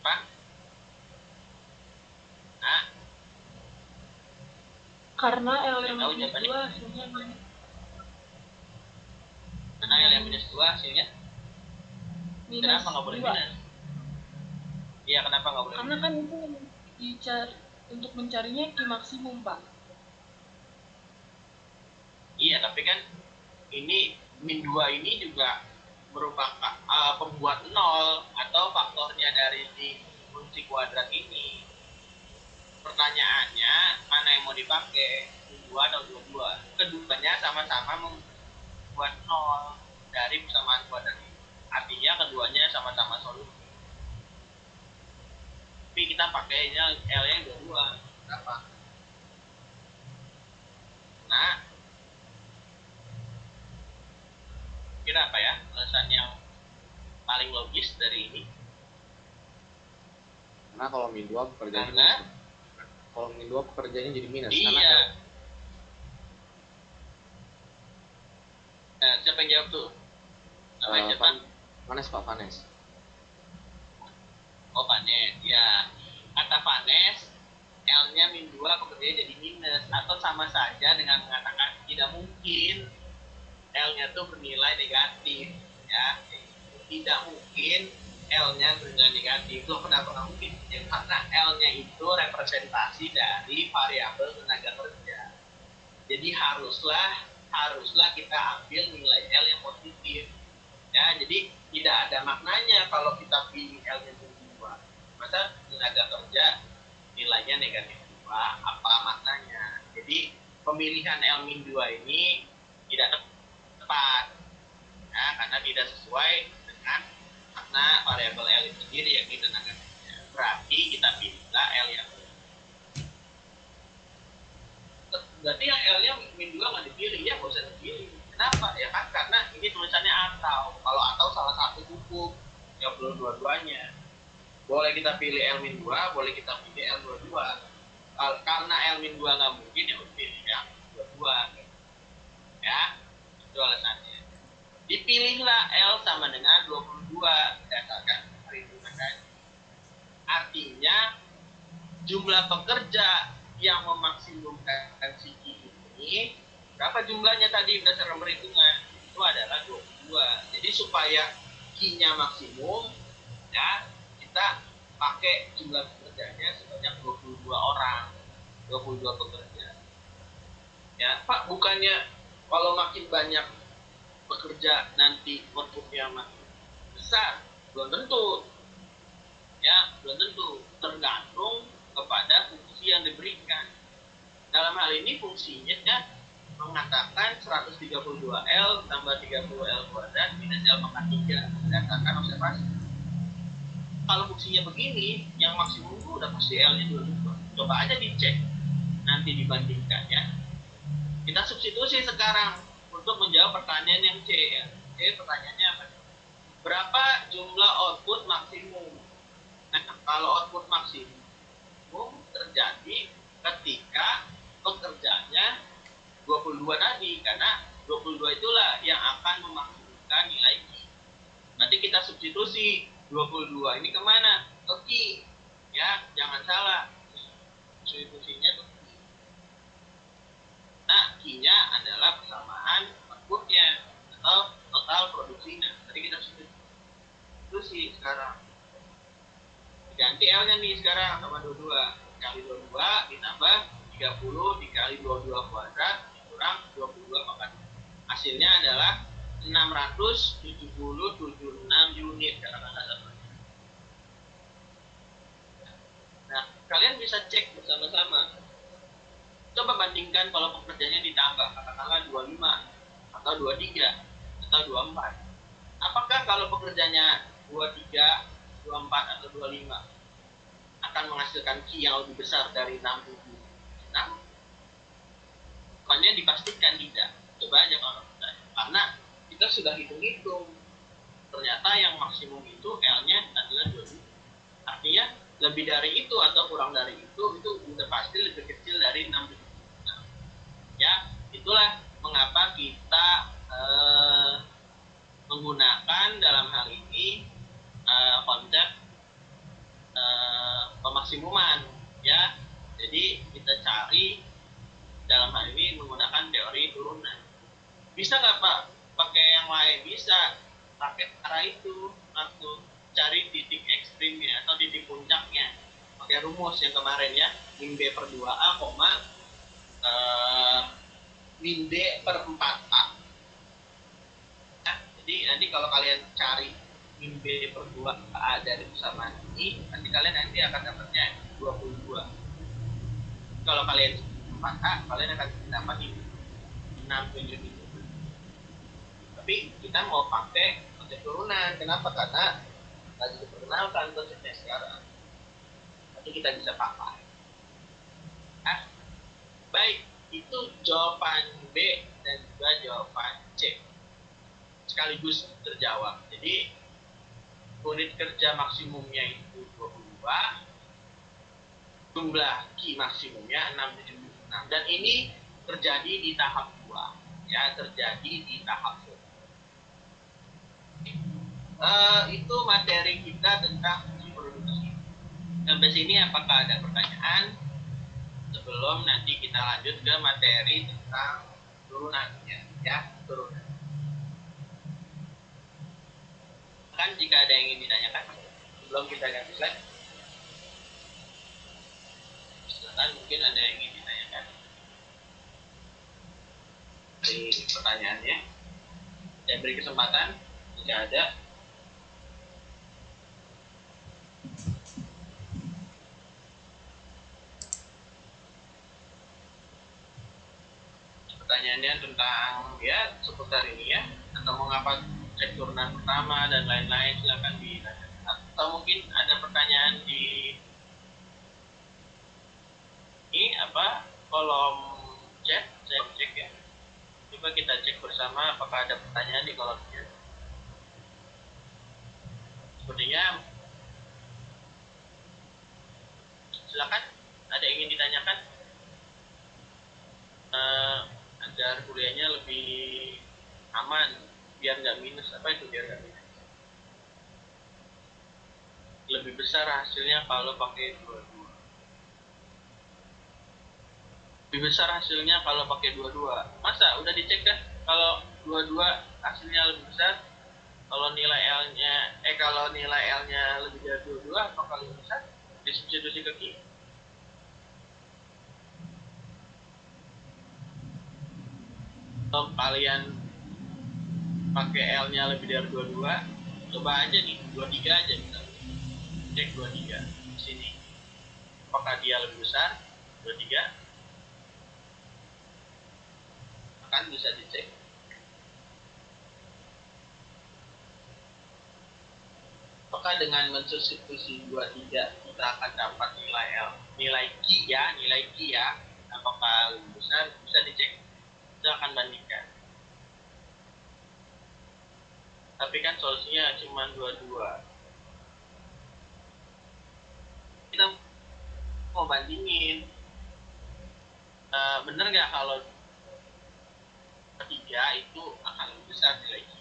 Apa? Nah, Karena L yang tahu minus jawabannya? 2 hasilnya minus. Karena L yang minus 2 hasilnya? Kenapa nggak boleh 2. minus? Iya, kenapa nggak boleh? Karena kan itu dicari untuk mencarinya Q maksimum, Pak. Iya, tapi kan ini min 2 ini juga merupakan pembuat 0 atau faktornya dari si fungsi kuadrat ini. Pertanyaannya mana yang mau dipakai, min 2 atau 22? Keduanya sama-sama membuat 0 dari persamaan kuadrat ini. Artinya keduanya sama-sama solusi. Tapi kita pakainya L yang 22. Berapa? Nah, kira apa ya alasan yang paling logis dari ini? Karena kalau min 2 pekerjaannya Karena minus. Kalau min 2 pekerjaannya jadi minus. iya. Karena Nah, siapa yang jawab tuh? Namanya siapa? Vanes, Pak Vanes. Oh, Vanes. Ya, kata Vanes, L-nya min 2 pekerjaannya jadi minus. Atau sama saja dengan mengatakan tidak mungkin L-nya tuh bernilai negatif, ya. Tidak mungkin L-nya bernilai negatif. Loh, kenapa nggak mungkin? Ya, karena L-nya itu representasi dari variabel tenaga kerja. Jadi haruslah kita ambil nilai L yang positif. Ya, jadi tidak ada maknanya kalau kita pilih L-nya 2. Masa tenaga kerja nilainya negatif 2, apa maknanya? Jadi pemilihan L-2 ini tidak tepat, ya, karena tidak sesuai dengan makna variabel L itu sendiri, yakni tenaga kerja. Berarti kita pilihlah L yang berarti yang L-nya min 2 nggak dipilih, ya nggak usah dipilih. Kenapa? Ya kan karena ini tulisannya atau. Kalau atau salah satu cukup, ya belum dua-duanya. Boleh kita pilih L min 2, boleh kita pilih L 22. Karena L min 2 nggak mungkin, ya pilih yang 22. Ya, itu alasannya. Dipilihlah L sama dengan 22 berdasarkan perhitungan tadi. Artinya jumlah pekerja yang memaksimumkan si Q ini, berapa jumlahnya tadi berdasarkan perhitungan? Itu adalah 22. Jadi supaya Q-nya maksimum, ya, kita pakai jumlah pekerjanya sebanyak 22 orang, 22 pekerja. Ya, Pak, bukannya kalau makin banyak pekerja nanti outputnya makin besar? Belum tentu. Ya, belum tentu. Tergantung kepada fungsi yang diberikan. Dalam hal ini fungsinya kan mengatakan 132L tambah 30L kuadrat minus L pangkat 3 berdasarkan observasi. Kalau fungsinya begini, yang maksimum itu udah pasti L-nya 22. Coba aja dicek, nanti dibandingkan ya. Kita substitusi sekarang untuk menjawab pertanyaan yang C ya. C pertanyaannya apa? Berapa jumlah output maksimum? Nah, kalau output maksimum terjadi ketika pekerjaannya 22 tadi, karena 22 itulah yang akan memaksimumkan nilai Q. Nanti kita substitusi 22 ini kemana? Ke Q. Ya, jangan salah. Substitusinya ke Q. Nah, Q-nya adalah persamaan outputnya atau total produksinya. Tadi kita substitusi sekarang. Ganti L-nya nih sekarang sama 22. Kali 22 ditambah 30 dikali 22 kuadrat kurang 22 pangkat. Hasilnya adalah 670,76 unit kata-kata. Nah, kalian bisa cek bersama-sama. Coba bandingkan kalau pekerjaannya ditambah, katakanlah 25 atau 23 atau 24. Apakah kalau pekerjaannya 23, 24 atau 25 akan menghasilkan Q yang lebih besar dari 676? Pokoknya dipastikan tidak. Coba aja kalau percaya. Karena kita sudah hitung-hitung. Ternyata yang maksimum itu L-nya adalah 20. Artinya lebih dari itu atau kurang dari itu udah pasti lebih kecil dari 676. Ya, itulah mengapa kita menggunakan dalam hal ini konsep pemaksimuman, ya. Jadi kita cari dalam hal ini menggunakan teori turunan. Bisa nggak Pak pakai yang lain? Bisa. Pakai cara itu langsung cari titik ekstrimnya atau titik puncaknya. Pakai rumus yang kemarin ya, min B per 2A, min D per 4A. Nah, jadi nanti kalau kalian cari min B per 2A dari persamaan ini, nanti kalian akan dapatnya 22. Kalau kalian 4A, kalian akan dapat 677. Tapi kita mau pakai konsep turunan. Kenapa? Karena lagi diperkenalkan konsepnya sekarang. Nanti kita bisa pakai. Nah, baik, itu jawaban B dan juga jawaban C. Sekaligus terjawab. Jadi, unit kerja maksimumnya itu 22, jumlah Q maksimumnya 676. Dan ini terjadi di tahap 2. Ya, terjadi di tahap 2. Itu materi kita tentang fungsi produksi. Sampai sini apakah ada pertanyaan? Sebelum nanti kita lanjut ke materi tentang turunannya, ya, turunan. Silakan jika ada yang ingin ditanyakan sebelum kita ganti slide. Silakan, mungkin ada yang ingin ditanyakan dari pertanyaannya. Saya beri kesempatan jika ada. Pertanyaannya tentang ya seputar ini ya, atau mengapa cek turunan pertama dan lain-lain, silakan ditanyakan. Atau mungkin ada pertanyaan di ini apa kolom chat, saya cek ya. Coba kita cek bersama apakah ada pertanyaan di kolom chat. Sepertinya silakan, ada yang ingin ditanyakan agar kuliahnya lebih aman, biar nggak minus. Apa itu biar nggak minus? Lebih besar hasilnya kalau pakai 22. Lebih besar hasilnya kalau pakai 22. Masa udah dicek kan kalau 22 hasilnya lebih besar? Kalau nilai L-nya lebih dari 22 apakah lebih besar? Disubstitusi ke kiri. Kalau kalian pakai L-nya lebih dari 22, coba aja nih 23 aja misalnya. Cek 23 di sini. Apakah dia lebih besar 23? Akan bisa dicek. Apakah dengan mensubstitusi 23 kita akan dapat nilai L, nilai Q ya, apakah lebih besar? Bisa dicek. Kita akan bandingkan. Tapi kan solusinya cuma 22. Kita mau bandingin, bener nggak kalau 3 itu akan lebih besar nilai Q?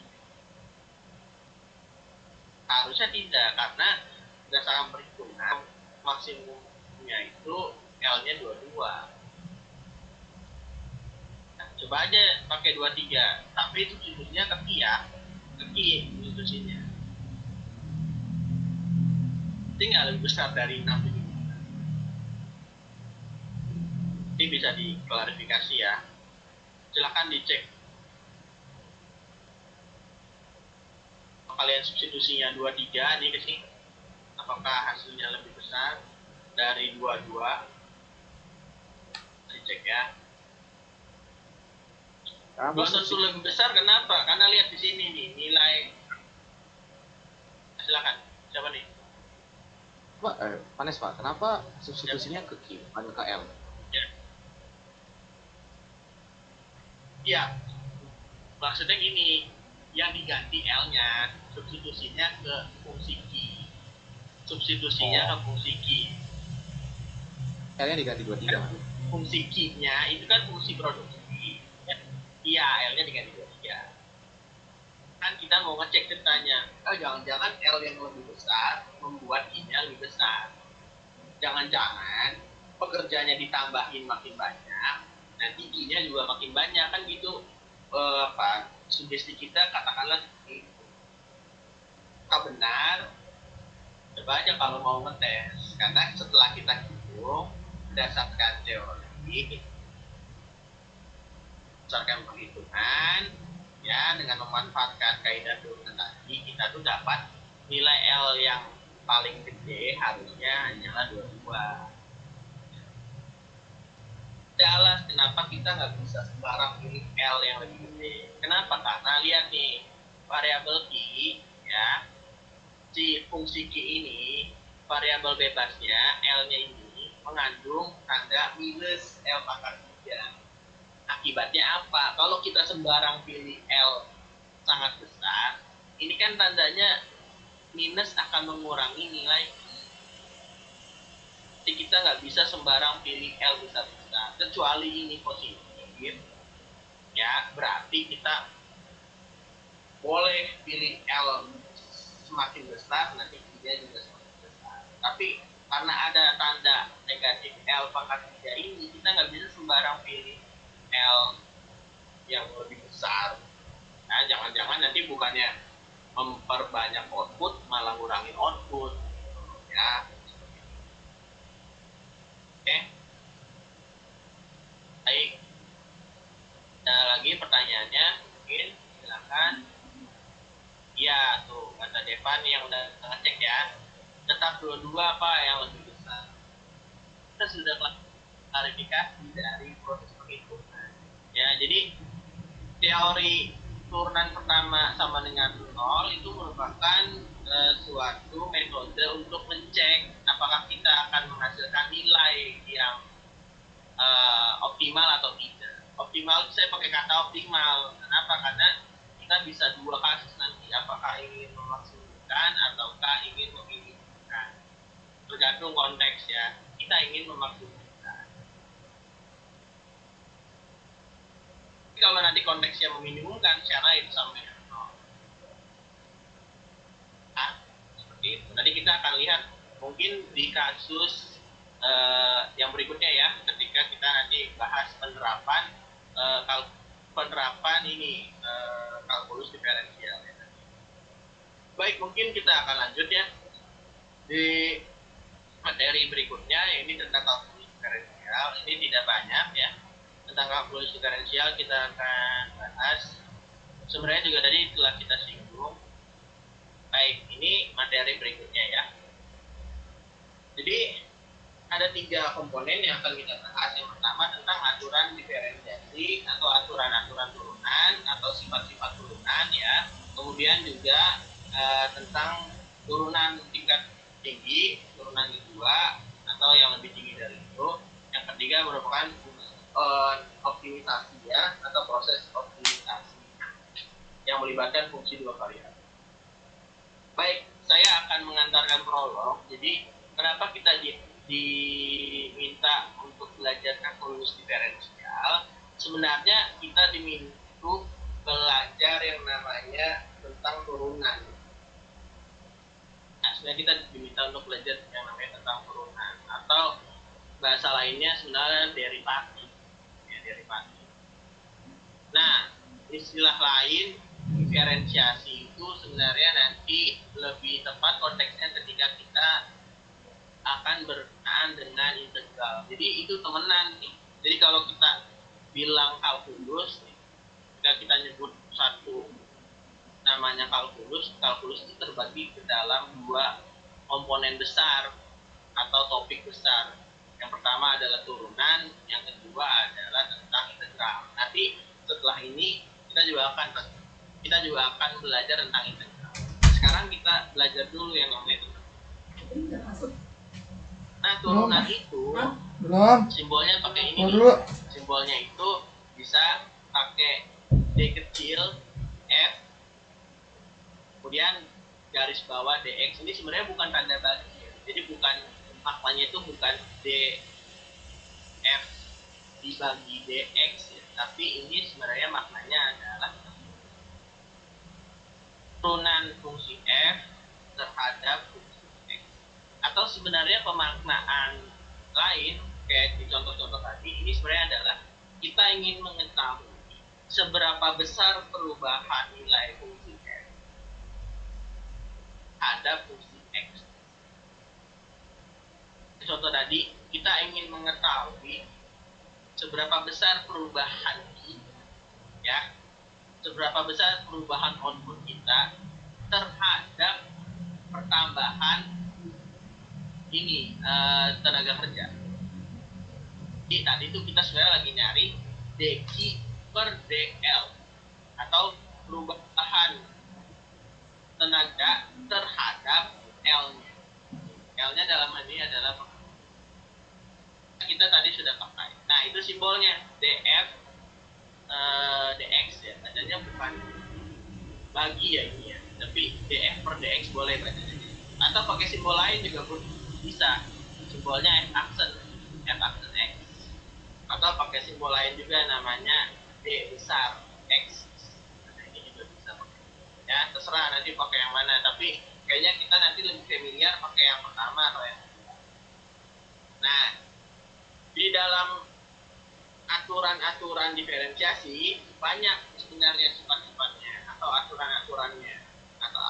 Harusnya tidak, karena berdasarkan perhitungan maksimumnya itu L-nya 22. Nah, coba aja pakai 23, tapi substitusinya ke Q ya, ke Q substitusinya. Ini nggak lebih besar dari 6 ini. Ini bisa diklarifikasi ya. Silahkan dicek. Kalian substitusinya 23 nih ke sini, apakah hasilnya lebih besar dari 22? Dicek ya. Belum tentu lebih besar, kenapa? Karena lihat di sini nih nilai. Silakan, siapa nih? Pak, Vanes Pak, kenapa substitusinya ke Q bukan ke L? Iya, maksudnya gini, yang diganti L-nya, substitusinya ke fungsi Q. Substitusinya ke fungsi Q. L-nya diganti 23 kan? Fungsi Q-nya itu kan fungsi produksi. Iya, L-nya diganti 23. Kan kita mau ngecek ceritanya, jangan-jangan L yang lebih besar membuat Q-nya lebih besar. Jangan-jangan pekerjanya ditambahin makin banyak, nanti Q-nya juga makin banyak, kan gitu. Sugesti kita katakanlah seperti itu. Apakah benar? Coba aja kalau mau ngetes, karena setelah kita hitung berdasarkan teori, berdasarkan perhitungan ya, dengan memanfaatkan kaidah turunan tadi, kita tuh dapat nilai L yang paling gede harusnya hanyalah 22. Jelas kenapa kita nggak bisa sembarang pilih L yang lebih gede. Kenapa? Karena lihat nih, variabel Q ya, si fungsi Q ini, variabel bebasnya L-nya ini mengandung tanda minus L pangkat 3. Akibatnya apa? Kalau kita sembarang pilih L sangat besar, ini kan tandanya minus akan mengurangi nilai Q. Jadi kita nggak bisa sembarang pilih L besar-besar, kecuali ini positif ya, berarti kita boleh pilih L semakin besar, nanti Q-nya juga semakin besar. Tapi karena ada tanda negatif L pangkat 3 ini, kita nggak bisa sembarang pilih L yang lebih besar. Nah, jangan-jangan nanti bukannya memperbanyak output malah ngurangin output ya. Oke, baik, ada lagi pertanyaannya mungkin, silakan. Iya tuh kata Devan yang udah ngecek ya, tetap dua-dua apa yang lebih besar. Kita sudah klarifikasi dari proses penghitungan ya. Jadi teori turunan pertama sama dengan 0 itu merupakan suatu metode untuk mencek apakah kita akan menghasilkan nilai yang optimal atau tidak. Optimal saya pakai kata optimal. Kenapa? Karena kita bisa dua kasus nanti, apakah ingin memaksimumkan ataukah ingin meminimumkan. Tergantung konteks ya. Kita ingin memaksimumkan. Kalau nanti konteksnya meminimumkan, cara itu sama dengan 0. Nah, seperti itu. Nanti kita akan lihat mungkin di kasus yang berikutnya ya, ketika kita nanti bahas penerapan ini kalkulus diferensial ya. Baik, mungkin kita akan lanjut ya di materi berikutnya, ini tentang kalkulus diferensial. Ini tidak banyak ya, tentang kalkulus diferensial kita akan bahas. Sebenarnya juga tadi telah kita singgung. Baik, ini materi berikutnya ya. Jadi ada 3 komponen yang akan kita bahas. Yang pertama tentang aturan diferensiasi atau aturan-aturan turunan atau sifat-sifat turunan ya. Kemudian juga tentang turunan tingkat tinggi, turunan kedua atau yang lebih tinggi dari itu. Yang ketiga merupakan optimisasi ya, atau proses optimisasi yang melibatkan fungsi dua variabel. Baik, saya akan mengantarkan prolog. Jadi kenapa kita diminta untuk belajar kalkulus diferensial? Sebenarnya kita diminta belajar yang namanya tentang turunan. Nah, sebenarnya kita diminta untuk belajar yang namanya tentang turunan, atau bahasa lainnya sebenarnya derivatif. Ya, derivatif. Nah, istilah lain diferensiasi itu sebenarnya nanti lebih tepat konteksnya ketika kita akan berkenaan dengan integral. Jadi itu temenan nih. Jadi kalau kita bilang kalkulus, ketika kita nyebut satu namanya kalkulus, kalkulus itu terbagi ke dalam 2 komponen besar atau topik besar. Yang pertama adalah turunan, yang kedua adalah tentang integral. Nanti setelah ini kita juga akan belajar tentang integral. Sekarang kita belajar dulu yang namanya tentang. Nah, turunan itu simbolnya pakai ini. Simbolnya itu bisa pakai D kecil F, kemudian garis bawah DX. Ini sebenarnya bukan tanda bagi ya. Jadi maknanya itu bukan DF dibagi DX ya. Tapi ini sebenarnya maknanya adalah turunan fungsi F terhadap fungsi X. Atau sebenarnya pemaknaan lain kayak di contoh-contoh tadi, ini sebenarnya adalah kita ingin mengetahui seberapa besar perubahan nilai fungsi F ada fungsi X. Contoh tadi, kita ingin mengetahui seberapa besar perubahan ya, seberapa besar perubahan output kita terhadap pertambahan ini tenaga kerja. Jadi tadi itu kita sebenarnya lagi nyari dQ per dL atau perubahan tenaga terhadap L-nya. L-nya dalam hal ini adalah kita tadi sudah pakai. Nah, itu simbolnya DF DX ya. Bacanya bukan bagi ya ini ya, tapi DF per DX boleh bacanya. Atau pakai simbol lain juga pun bisa. Simbolnya F aksen X. Atau pakai simbol lain juga namanya D besar X. Nah, ini juga bisa pakai. Ya, terserah nanti pakai yang mana, tapi kayaknya kita nanti lebih familiar pakai yang pertama atau yang kedua. Nah, di dalam aturan-aturan diferensiasi banyak sebenarnya sifat-sifatnya atau aturan-aturannya atau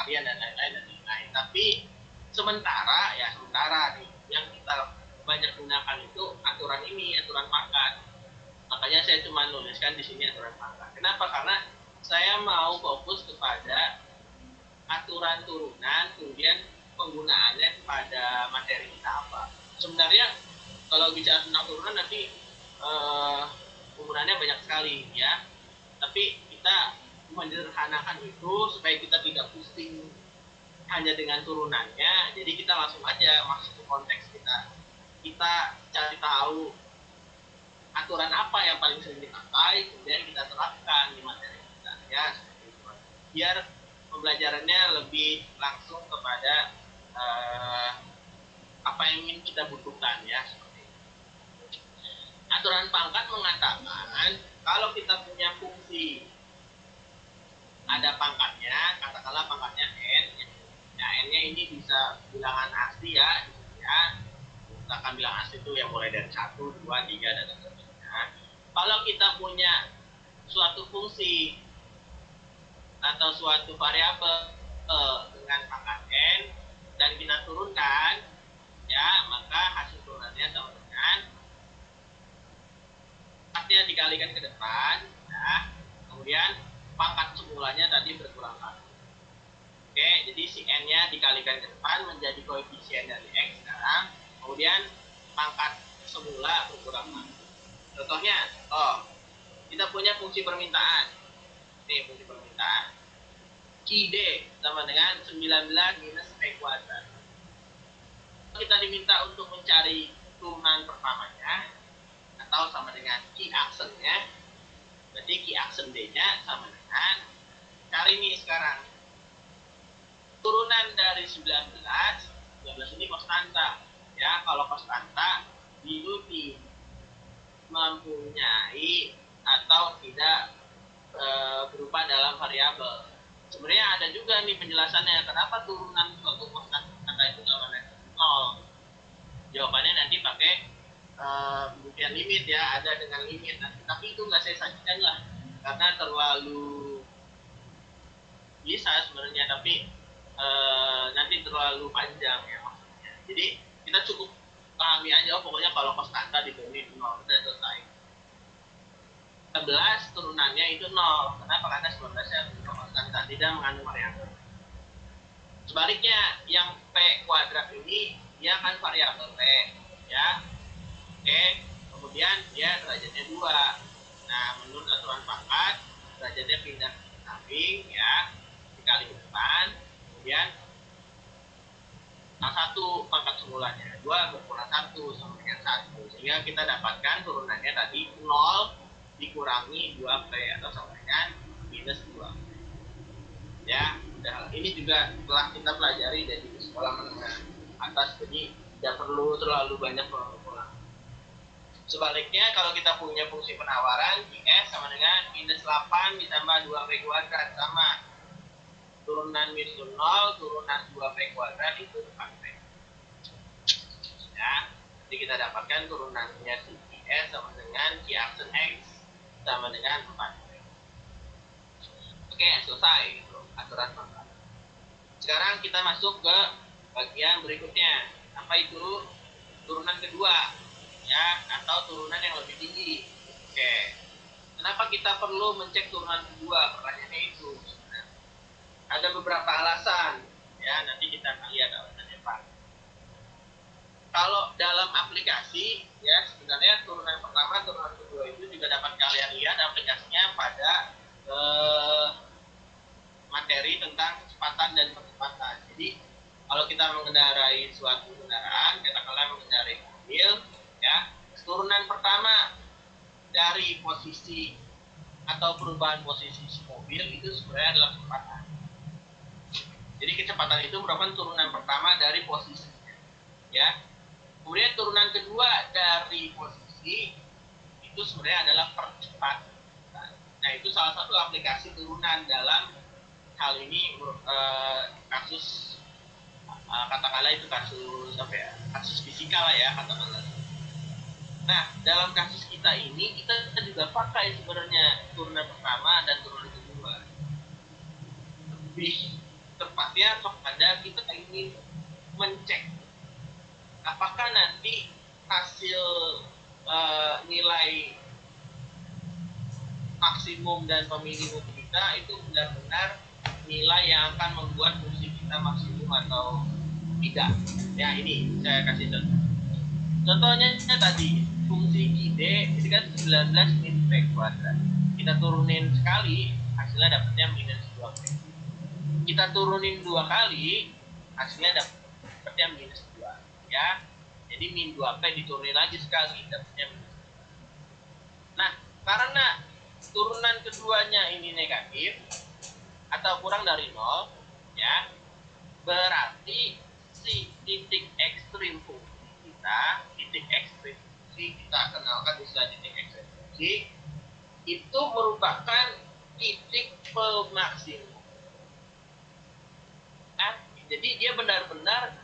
varian dan lain-lain. Tapi sementara nih yang kita banyak gunakan itu aturan pangkat. Makanya saya cuma nuliskan di sini aturan pangkat. Kenapa? Karena saya mau fokus kepada aturan turunan, kemudian penggunaannya pada materi kita apa. Sebenarnya kalau bicara tentang turunan nanti penggunaannya banyak sekali ya. Tapi kita menyederhanakan itu supaya kita tidak pusing hanya dengan turunannya. Jadi kita langsung aja masuk ke konteks kita. Kita cari tahu aturan apa yang paling sering dipakai, kemudian kita terapkan di materi kita ya, seperti itu. Biar pembelajarannya lebih langsung kepada apa yang ingin kita butuhkan ya, seperti itu. Aturan pangkat mengatakan kalau kita punya fungsi ada pangkatnya, katakanlah pangkatnya n, ya n-nya ini bisa bilangan asli ya, misalkan bilangan asli itu yang mulai dari 1, 2, 3 dan seterusnya. Kalau kita punya suatu fungsi atau suatu variabel dengan pangkat n dan kita turunkan, ya maka hasil turunannya sama dengan pangkatnya dikalikan ke depan, ya, kemudian pangkat semulanya tadi berkurang 1. Oke, jadi si n-nya dikalikan ke depan menjadi koefisien dari x sekarang, kemudian pangkat semula berkurang 1. Contohnya, kita punya fungsi permintaan. Nih, fungsi permintaan. Q_d sama dengan 19 minus p kuadrat. Kita diminta untuk mencari turunan pertamanya, atau sama dengan Q aksennya. Berarti Q aksen D-nya sama dengan, cari nih sekarang turunan dari 19 ini konstanta ya. Kalau konstanta itu mempunyai atau tidak berupa dalam variabel. Sebenarnya ada juga nih penjelasannya kenapa turunan suatu konstanta itu sama dengan 0. Jawabannya nanti pakai pembuktian limit ya, ada dengan limit nanti. Tapi itu nggak saya sajikan lah karena terlalu bisa sebenarnya, tapi nanti terlalu panjang ya maksudnya. Jadi kita cukup pahami aja, pokoknya kalau konstanta dibanding 0 udah selesai. 19 turunannya itu 0. Kenapa? Karena 19-nya konstanta, tidak mengandung variabel. Sebaliknya yang p kuadrat ini dia kan variabel p ya. Oke, kemudian dia derajatnya 2. Nah, menurut aturan pangkat derajatnya pindah ke samping ya, dikali ke depan, kemudian 1 pangkat semulanya 2 berkurang 1 sama dengan 1, sehingga kita dapatkan turunannya tadi 0 dikurangi 2p atau sama dengan minus 2. Ya, udah. Ini juga telah kita pelajari dari sekolah menengah atas, jadi tidak perlu terlalu banyak pengulangan. Sebaliknya kalau kita punya fungsi penawaran Q_s sama dengan minus 8 ditambah 2p kuadrat, sama turunan minus 0 turunan 2p kuadrat itu 4p ya. Jadi kita dapatkan turunannya si Q_s sama dengan Q aksen x sama dengan 4p. Oke, selesai gitu, aturan pangkat. Sekarang kita masuk ke bagian berikutnya. Apa itu? Turunan kedua ya, atau turunan yang lebih tinggi. Oke, kenapa kita perlu mencek turunan kedua? Pertanyaannya itu ada beberapa alasan ya, nanti kita akan lihat alasannya Pak. Kalau dalam aplikasi ya, sebenarnya turunan pertama, turunan kedua itu juga dapat kalian lihat aplikasinya pada materi tentang kecepatan dan percepatan. Jadi kalau kita mengendarai suatu kendaraan, katakanlah mengendarai mobil ya, turunan pertama dari posisi atau perubahan posisi mobil itu sebenarnya adalah kecepatan. Jadi kecepatan itu merupakan turunan pertama dari posisinya ya. Kemudian turunan kedua dari posisi itu sebenarnya adalah percepatan. Nah, itu salah satu aplikasi turunan dalam hal ini kasus katakanlah itu kasus apa ya, kasus fisika lah ya katakanlah. Nah, dalam kasus kita ini kita juga pakai sebenarnya turunan pertama dan turunan kedua. Lebih tepatnya kepada kita ingin mencek apakah nanti hasil nilai maksimum dan peminimum kita itu benar-benar nilai yang akan membuat fungsi kita maksimum atau tidak. Ya, ini saya kasih contoh. Contohnya tadi fungsi ID ini kan 19 min P kuadrat. Kita turunin sekali, hasilnya dapatnya minus 2P. Kita turunin 2 kali, hasilnya dapatnya minus 2. Ya, jadi min 2P diturunin lagi sekali, dapatnya minus 2. Nah, karena turunan keduanya ini negatif atau kurang dari 0, ya, berarti si titik ekstrim fungsi kita, titik ekstrim fungsi kita kenalkan istilah titik ekstrim fungsi, itu merupakan titik pemaksimum. Nah, jadi dia benar-benar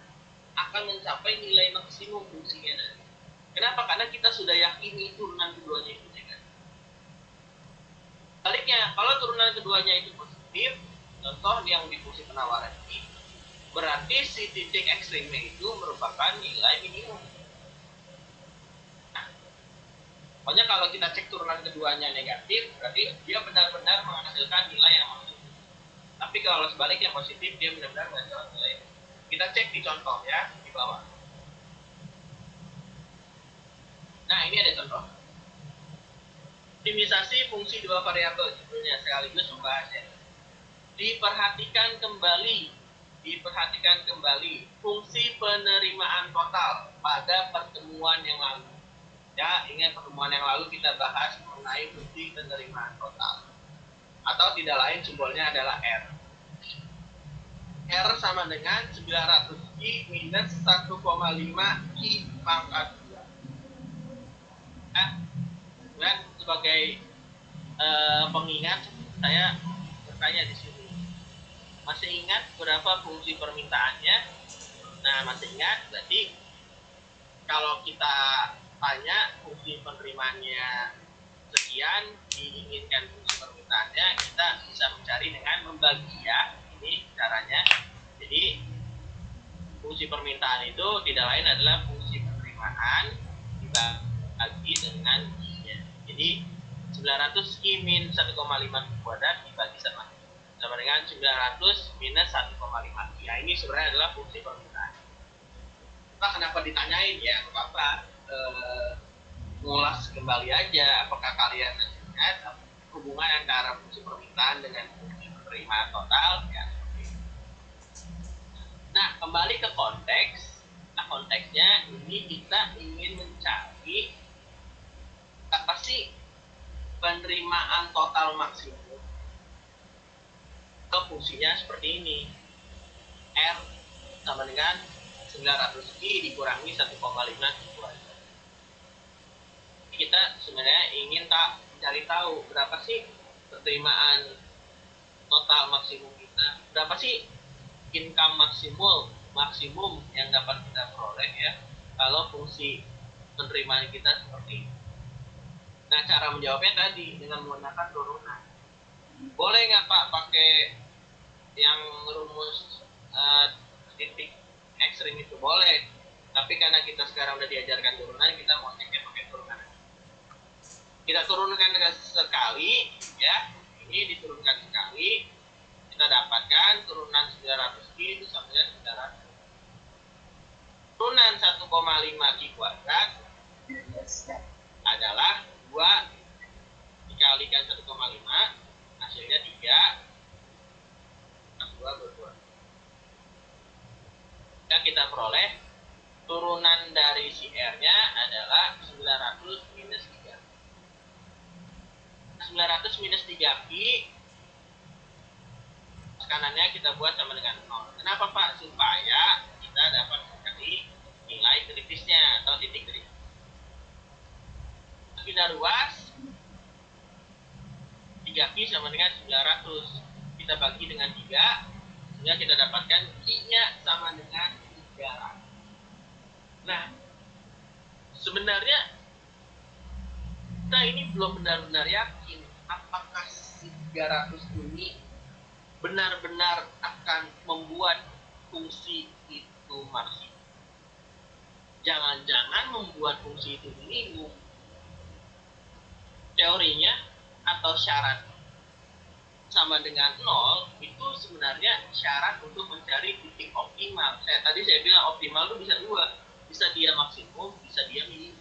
akan mencapai nilai maksimum fungsinya nanti. Kenapa? Karena kita sudah yakini turunan keduanya itu negatif. Baliknya, kalau turunan keduanya itu positif, contoh yang di fungsi penawaran ini, berarti si titik ekstrimnya itu merupakan nilai minimum. Nah, pokoknya kalau kita cek turunan keduanya negatif, berarti dia benar-benar menghasilkan nilai yang maksimum. Tapi kalau sebaliknya positif, dia benar-benar menghasilkan nilai. Kita cek di contoh ya, di bawah. Nah, ini ada contoh. Optimisasi fungsi dua variabel, judulnya sekaligus membahas ya. Diperhatikan kembali fungsi penerimaan total pada pertemuan yang lalu. Ya, ingat pertemuan yang lalu kita bahas mengenai fungsi penerimaan total. Atau tidak lain simbolnya adalah R. R sama dengan 900I minus 1,5 I pangkat 2. Nah, dan sebagai pengingat, saya bertanya di sini. Masih ingat berapa fungsi permintaannya? Nah, masih ingat, berarti kalau kita tanya fungsi penerimaannya sekian, diinginkan fungsi permintaannya, kita bisa mencari dengan membagi ya. Ini caranya. Jadi, fungsi permintaan itu tidak lain adalah fungsi penerimaan dibagi dengan I-nya. Jadi, 900I min 1,5 kuadrat dibagi sama dengan 900 minus 1,5. Ya, ini sebenarnya adalah fungsi permintaan. Nah, kenapa ditanyain ya? Apa ngulas kembali aja apakah kalian ingat hubungan antara fungsi permintaan dengan fungsi penerimaan total ya. Nah, kembali ke konteks. Nah, konteksnya ini kita ingin mencari apa sih penerimaan total maksimum. Fungsinya seperti ini. R sama dengan 900I dikurangi 1,5 kuadrat. Kita sebenarnya ingin mencari tahu berapa sih penerimaan total maksimum kita. Berapa sih income maksimum yang dapat kita peroleh ya kalau fungsi penerimaan kita seperti ini. Nah, cara menjawabnya tadi dengan menggunakan turunan. Boleh nggak Pak pakai yang rumus titik ekstrim itu? Boleh, tapi karena kita sekarang udah diajarkan turunan, kita mau ceknya pakai turunan. Kita turunkan sekali ya, ini diturunkan sekali, kita dapatkan turunan 900 itu sama dengan 900. Turunan 1,5 Q kuadrat adalah 2 dikalikan 1,5, hasilnya 3, 2 berdua. Dan kita peroleh turunan dari si R-nya adalah 900 minus 3. 900 minus 3Pi, kanannya kita buat sama dengan 0. Kenapa Pak? Supaya kita dapat mencari nilai kritisnya atau titik kritis. Kita ruas 3Pi sama dengan 900. Kita bagi dengan 3, sehingga kita dapatkan Q-nya sama dengan 300. Nah, sebenarnya kita ini belum benar-benar yakin apakah si 300 ini benar-benar akan membuat fungsi itu maksimum. Jangan-jangan membuat fungsi itu minimum. Teorinya atau syarat sama dengan 0 itu sebenarnya syarat untuk mencari titik optimal. Tadi saya bilang optimal itu bisa dua, bisa dia maksimum, bisa dia minimum.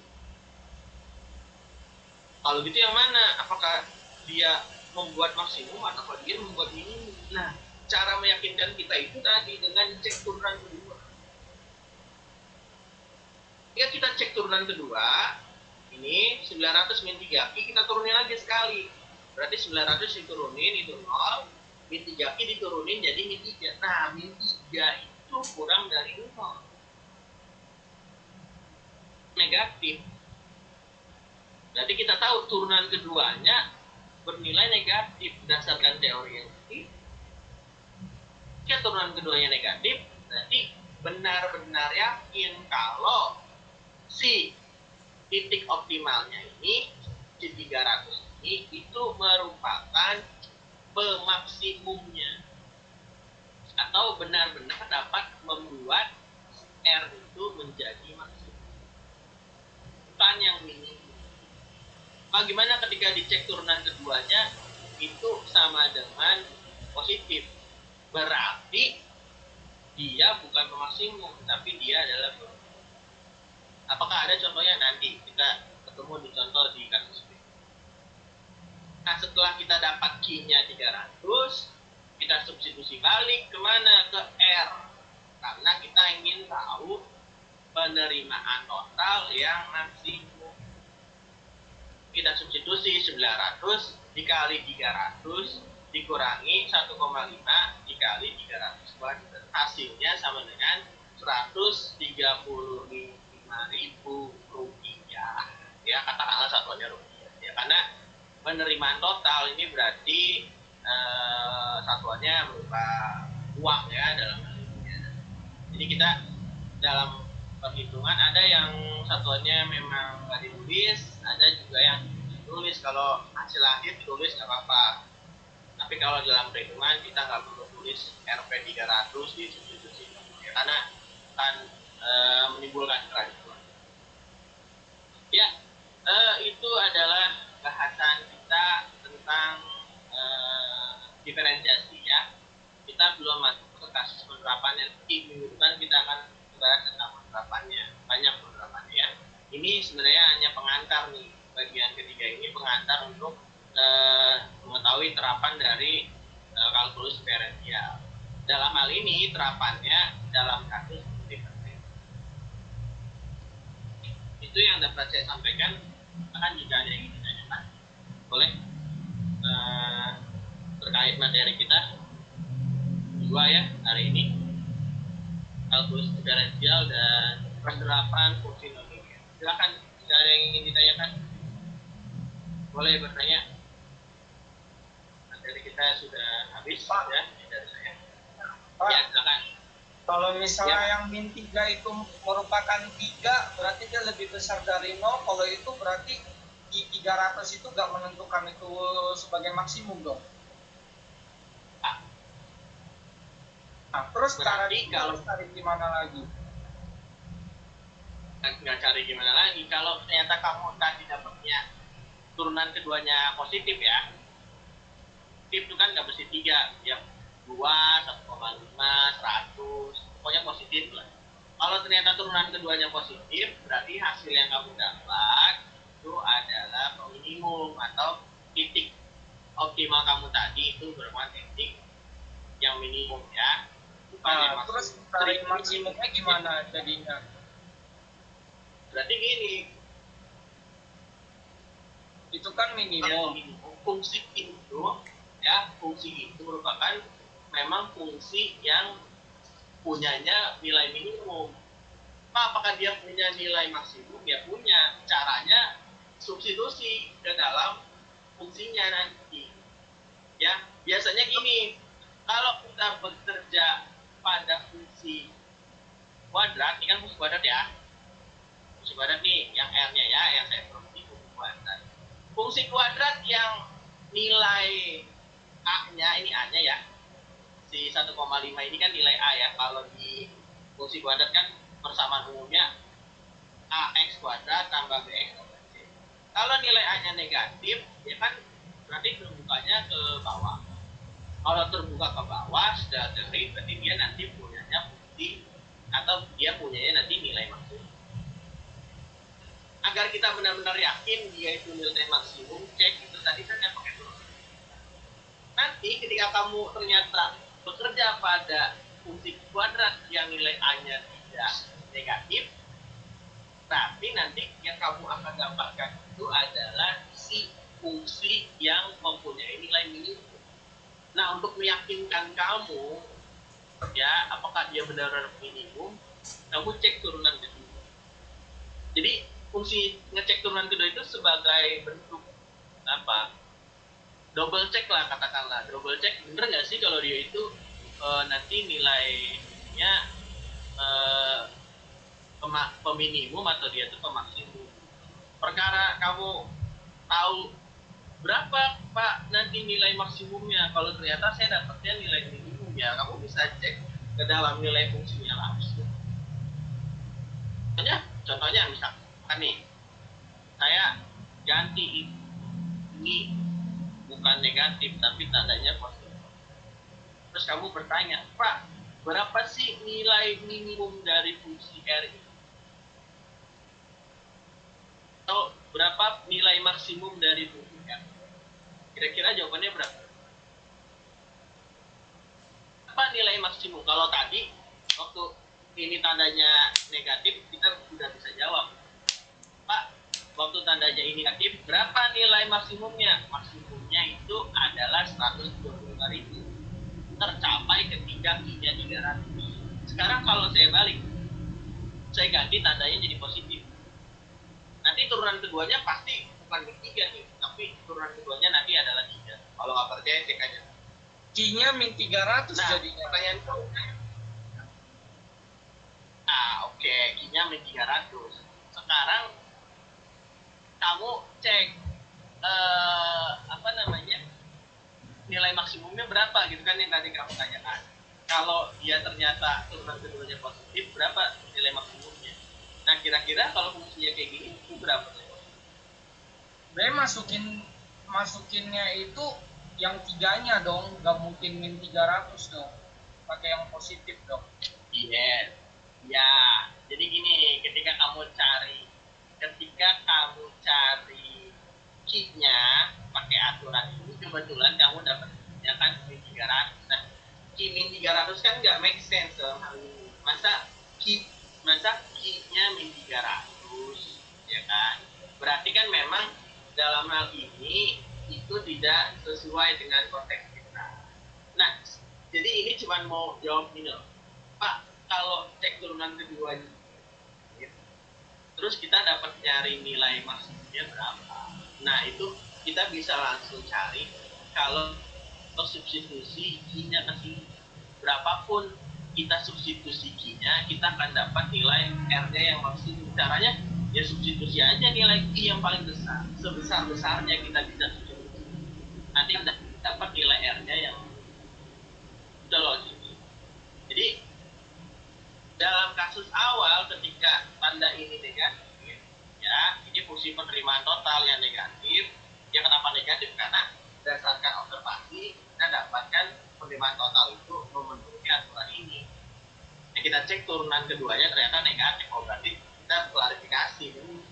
Kalau gitu yang mana? Apakah dia membuat maksimum atau dia membuat minimum? Nah, cara meyakinkan kita itu tadi dengan cek turunan kedua. Ya, kita cek turunan kedua, ini 900 min 3Q, kita turunin lagi sekali. Berarti 900 diturunin, itu 0, min 3Q diturunin jadi min 3. Nah, min 3 itu kurang dari 0. Negatif. Berarti kita tahu turunan keduanya bernilai negatif berdasarkan teori yang tadi. Jika turunan keduanya negatif, berarti benar-benar yakin kalau si titik optimalnya ini, si 300 ini, itu merupakan pemaksimumnya. Atau benar-benar dapat membuat R itu menjadi maksimum. Bukan yang minimum. Bagaimana ketika dicek turunan keduanya itu sama dengan positif, berarti dia bukan pemaksimum tapi dia adalah pemaksimum. Apakah ada contohnya? Nanti kita ketemu di contoh di kasus B. Nah, setelah kita dapat Q-nya 300, kita substitusi balik kemana? Ke R, karena kita ingin tahu penerimaan total yang maksimum. Kita substitusi 900 dikali 300 dikurangi 1,5 dikali 300 kuadrat. Hasilnya sama dengan 135.000 rupiah. Ya, katakanlah satuannya rupiah. Ya, karena penerimaan total ini berarti satuannya berupa uang ya dalam hal ini. Jadi kita dalam perhitungan ada yang satuannya memang nggak ditulis, ada juga yang ditulis. Kalau hasil akhir ditulis nggak apa-apa, tapi kalau dalam perhitungan kita nggak perlu tulis Rp 300 di substitusi ya, karena akan menimbulkan keraguan. Ya, itu adalah bahasan kita tentang diferensiasi ya. Kita belum masuk ke kasus penerapan yang minggu depan kita akan bahas tentang penerapannya, banyak penerapannya ya. Ini sebenarnya hanya pengantar nih, bagian ketiga ini pengantar untuk mengetahui terapan dari kalkulus diferensial. Dalam hal ini terapannya dalam kasus diferensial. Itu yang dapat saya sampaikan. Akan jika ada yang ingin ditanyakan, boleh terkait materi kita dua ya hari ini, kalkulus diferensial dan penerapan fungsi nonlinear. Silakan jika ada yang ingin ditanyakan, boleh bertanya. Materi kita sudah habis Pak. Ya dari saya. Pak. Ya silakan. Kalau misalnya yang min 3 itu merupakan 3, berarti dia lebih besar dari 0. Kalau itu berarti di 300 itu nggak menentukan itu sebagai maksimum dong. Nah, terus berarti kalau cari gimana lagi? Nggak cari gimana lagi. Kalau ternyata kamu tadi dapatnya turunan keduanya positif ya. Positif itu kan nggak mesti 3, ya 2, 1,5, 100, pokoknya positif lah. Kalau ternyata turunan keduanya positif, berarti hasil yang kamu dapat itu adalah minimum atau titik optimal kamu tadi itu berupa titik yang minimum ya. Nah, terus cari maksimumnya gimana jadinya? Berarti gini, itu kan minimum. Fungsi itu ya, fungsi itu merupakan memang fungsi yang punyanya nilai minimum. Apakah dia punya nilai maksimum? Ya punya. Caranya substitusi ke dalam fungsinya nanti. Ya, biasanya gini, kalau kita bekerja pada fungsi kuadrat, ini kan fungsi kuadrat ya. Fungsi kuadrat nih, yang R-nya ya, yang saya promosi fungsi kuadrat. Fungsi kuadrat yang nilai A-nya, ini A-nya ya, si 1,5 ini kan nilai A ya. Kalau di fungsi kuadrat kan persamaan umumnya AX kuadrat tambah BX tambah C. Kalau nilai A-nya negatif, ya kan berarti terbukanya ke bawah. Kalau terbuka ke bawah, sudah teori berarti dia nanti punyanya fungsi atau dia punyanya nanti nilai maksimum. Agar kita benar-benar yakin dia itu nilai maksimum, cek itu tadi saya pakai turunan. Nanti ketika kamu ternyata bekerja pada fungsi kuadrat yang nilai A-nya tidak negatif, tapi nanti yang kamu akan dapatkan itu adalah si fungsi yang mempunyai nilai minimum. Nah, untuk meyakinkan kamu, ya, apakah dia benar-benar minimum, kamu cek turunan kedua. Jadi, fungsi ngecek turunan kedua itu sebagai bentuk apa? Double check lah, katakanlah. Double check, bener nggak sih kalau dia itu nanti nilainya peminimum atau dia itu pemaksimum. Perkara kamu tahu berapa Pak nanti nilai maksimumnya, kalau ternyata saya dapatnya nilai minimum, ya kamu bisa cek ke dalam nilai fungsinya langsung. Contohnya misalkan nih, saya ganti ini bukan negatif tapi tandanya positif. Terus kamu bertanya, Pak, berapa sih nilai minimum dari fungsi R ini? Atau berapa nilai maksimum dari fungsi R? Kira-kira jawabannya berapa? Apa nilai maksimum? Kalau tadi waktu ini tandanya negatif, kita sudah bisa jawab. Pak, waktu tandanya ini negatif, berapa nilai maksimumnya? Maksimumnya itu adalah 125.000. Tercapai ketika Q-nya 300. Sekarang kalau saya balik, saya ganti tandanya jadi positif. Nanti turunan keduanya pasti bukan ketiga nih, tapi turunan keduanya nanti adalah 3. Kalau nggak percaya cek aja. Q-nya min 300 Nah, jadinya. pertanyaan kamu. Oke, Q-nya min 300. Sekarang kamu cek apa namanya? Nilai maksimumnya berapa gitu kan yang tadi kamu tanyakan. Kalau dia ternyata turunan keduanya positif, berapa nilai maksimumnya? Nah, kira-kira kalau fungsinya kayak gini, itu berapa? Berarti masukinnya itu yang tiganya dong, nggak mungkin min 300 dong. Pakai yang positif dong. Yes. Ya, jadi gini, ketika kamu cari Q-nya pakai aturan ini, kebetulan kamu dapatnya kan min 300. Nah, Q min 300 kan nggak make sense dalam hal ini. Masa Q-nya min 300, ya kan? Berarti kan memang dalam hal ini itu tidak sesuai dengan konteks kita. Nah, jadi ini cuma mau jawab ini loh, Pak, kalau cek turunan kedua terus kita dapat nyari nilai maksimumnya berapa. Nah, itu kita bisa langsung cari kalau substitusi Q-nya ke sini. Berapapun kita substitusi Q-nya, kita akan dapat nilai R-nya yang maksimum. Caranya ya substitusi aja nilai Q yang paling besar. Sebesar-besarnya kita bisa substitusi. Nanti dapat nilai R-nya yang udah logis. Jadi dalam kasus awal ketika tanda ini negatif, ya ini fungsi penerimaan total yang negatif. Ya kenapa negatif? Karena berdasarkan observasi kita dapatkan penerimaan total itu memenuhi aturan ini. Nah, kita cek turunan keduanya ternyata negatif. Oh, berarti kita klarifikasi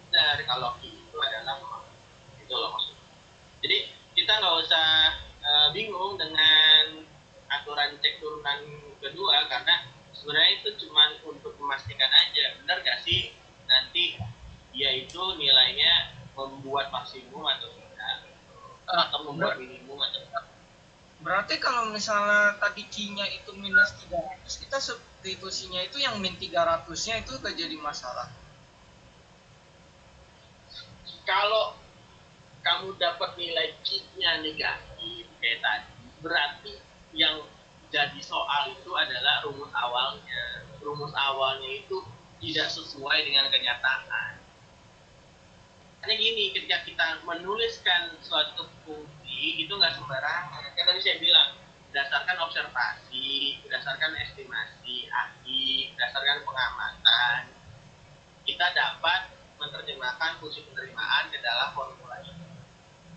dari kalau Q itu adalah itu loh maksudnya. Jadi kita nggak usah bingung dengan aturan cek turunan kedua, karena sebenarnya itu cuma untuk memastikan aja benar gak sih nanti dia itu nilainya membuat maksimum atau tidak, atau membuat minimum atau tidak. Berarti kalau misalnya tadi Q-nya itu minus 300, kita substitusinya itu yang min 300-nya itu gak jadi masalah. Kalau kamu dapat nilai Q-nya negatif kayak tadi, berarti yang jadi soal itu adalah rumus awalnya. Rumus awalnya itu tidak sesuai dengan kenyataan. Hanya gini, ketika kita menuliskan suatu fungsi itu nggak sembarangan. Kan tadi saya bilang berdasarkan observasi, berdasarkan estimasi ahli, berdasarkan pengamatan, kita dapat menerjemahkan fungsi penerimaan ke dalam formula ini.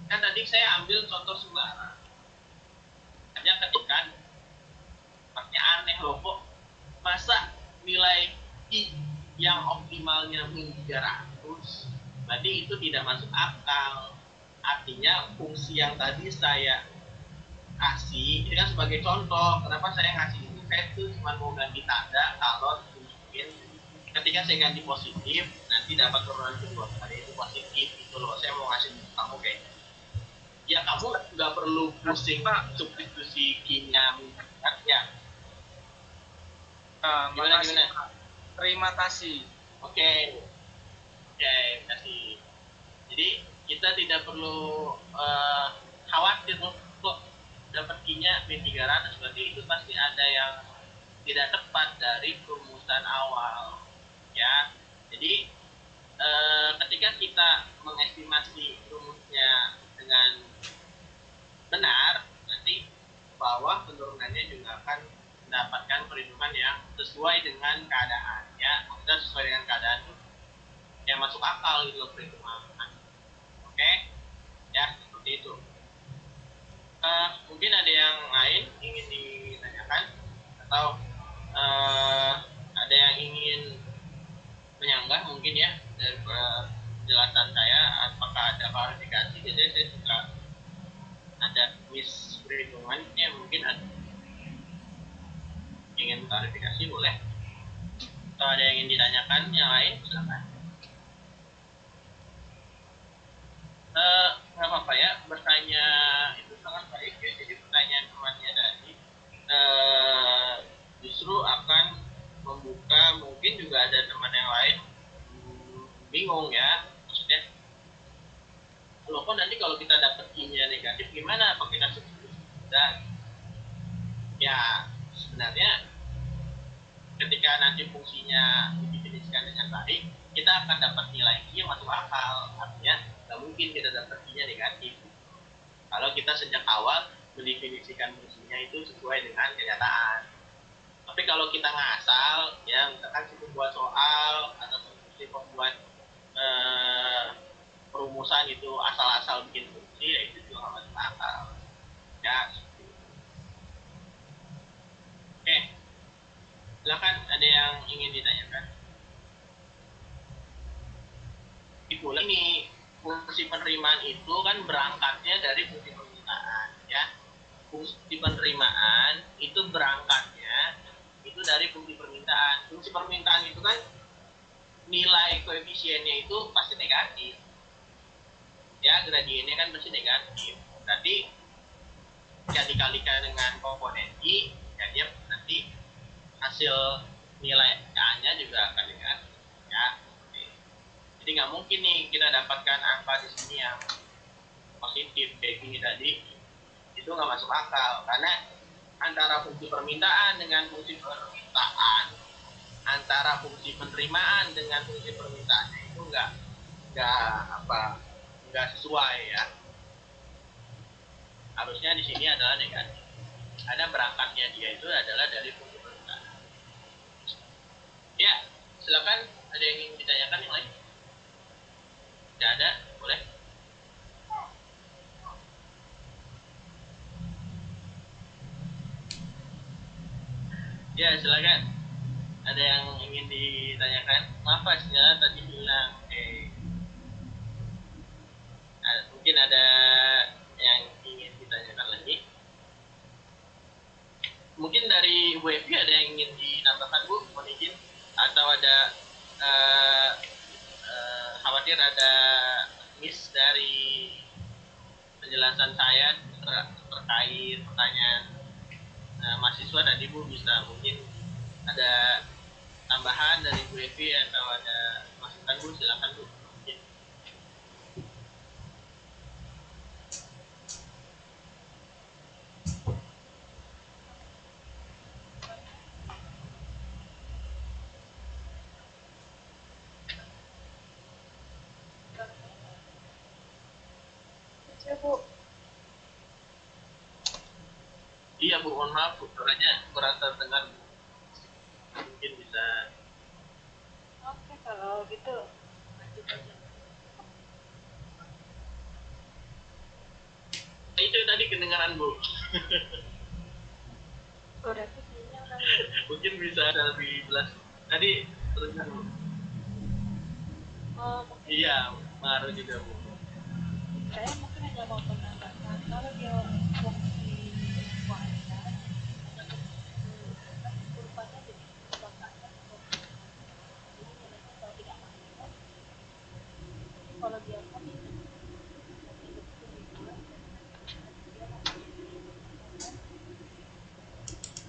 Kan tadi saya ambil contoh sembarang. Hanya ketika sepertinya aneh loh kok, masa nilai I yang optimalnya min 300, berarti itu tidak masuk akal. Artinya fungsi yang tadi saya kasih, ini kan sebagai contoh, kenapa saya ngasih ini, saya itu cuma mau ganti tanda kalau mungkin ketika saya ganti positif, nanti dapat turunan kedua kali itu positif, itu loh, saya mau ngasih kamu kayak ya kamu nggak perlu pusing substitusi kimia ya. Gimana? Terima kasih. Oke, terima kasih. Jadi kita tidak perlu khawatir loh, kok dapat kinya B300, berarti itu pasti ada yang tidak tepat dari perumusan awal, ya. Jadi ketika kita mengestimasi rumusnya dengan benar, nanti bawah penurunannya juga akan mendapatkan perhitungan yang sesuai dengan keadaan, ya. Maksudnya sesuai dengan keadaan yang masuk akal gitu loh perhitungan. Oke, ya seperti itu. Mungkin ada yang lain ingin ditanyakan atau ada yang ingin menyanggah mungkin ya dari penjelasan saya, apakah ada klarifikasi. Jadi saya juga ada miss perhitungannya, mungkin ada ingin klarifikasi boleh, atau ada yang ingin ditanyakan yang lain silakan. Nggak apa-apa ya, bertanya itu sangat baik ya. Jadi pertanyaan temannya tadi justru akan membuka, mungkin juga ada teman yang lain bingung ya, maksudnya loh kok nanti kalau kita dapat I-nya negatif gimana, apa kita substitusi? Dan ya sebenarnya ketika nanti fungsinya didefinisikan dengan baik, kita akan dapat nilai I yang masuk akal. Artinya nggak mungkin kita dapat I-nya negatif kalau kita sejak awal mendefinisikan fungsinya itu sesuai dengan kenyataan. Tapi kalau kita ngasal, ya misalkan cukup buat soal atau membuat perumusan itu asal-asal bikin fungsi, ya itu juga nggak masuk akal. Ya, seperti itu. Oke, silakan ada yang ingin ditanyakan. Ini fungsi penerimaan itu kan berangkatnya dari fungsi permintaan, ya. Fungsi penerimaan itu berangkatnya itu dari fungsi permintaan. Fungsi permintaan itu kan nilai koefisiennya itu pasti negatif, ya, gradiennya kan pasti negatif. Berarti ya dikalikan dengan komponen I, ya dia nanti hasil nilai A-nya juga akan negatif, ya. Jadi nggak mungkin nih kita dapatkan angka di sini yang positif kayak gini tadi, itu nggak masuk akal, karena antara fungsi permintaan dengan fungsi permintaan, antara fungsi penerimaan dengan fungsi permintaannya itu nggak sesuai, ya. Harusnya di sini adalah negatif. Ada berangkatnya dia itu adalah dari fungsi permintaan. Ya, silakan ada yang ingin ditanyakan yang lain? Tidak ada, boleh. Ya, silakan. Ada yang ingin ditanyakan? Maaf ya, tadi bilang mungkin ada yang ingin ditanyakan lagi. Mungkin dari Bu Evi ada yang ingin dinambahkan, Bu? Mohon izin. Atau ada khawatir ada miss dari penjelasan saya terkait pertanyaan mahasiswa tadi, Bu? Bisa mungkin ada tambahan dari Bu Evi atau ada masukan, Bu? Silakan, Bu. Iya Bu, mohon maaf Bu, suaranya kurang terdengar Bu. Mungkin bisa. Oke, kalau gitu lanjut aja. Itu tadi kedengaran Bu. Berarti sinyal kali ya. Mungkin bisa lebih jelas. Tadi terdengar Bu. Oh, mungkin Iya, pengaruh juga Bu. saya mungkin hanya mau menambahkan kalau dia fungsi kuadrat hanya kurvanya jadi kurva ke atas atau ke bawah. Jadi nilainya kalau tidak maksimum, jadi kalau dia konsisten berarti begitu dua dan dia maksimum.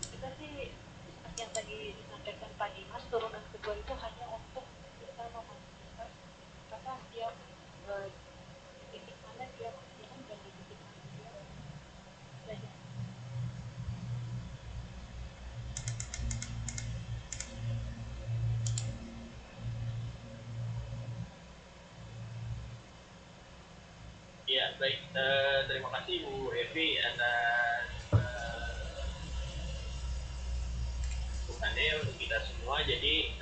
Kita sih seperti yang tadi disampaikan Pak Dimas, turunan kedua itu hanya untuk kita memastikan apakah dia di titik mana dia maksimum dan di titik mana dia saja. Iya, baik. Terima kasih Bu Evi atas bukannya untuk kita semua. Jadi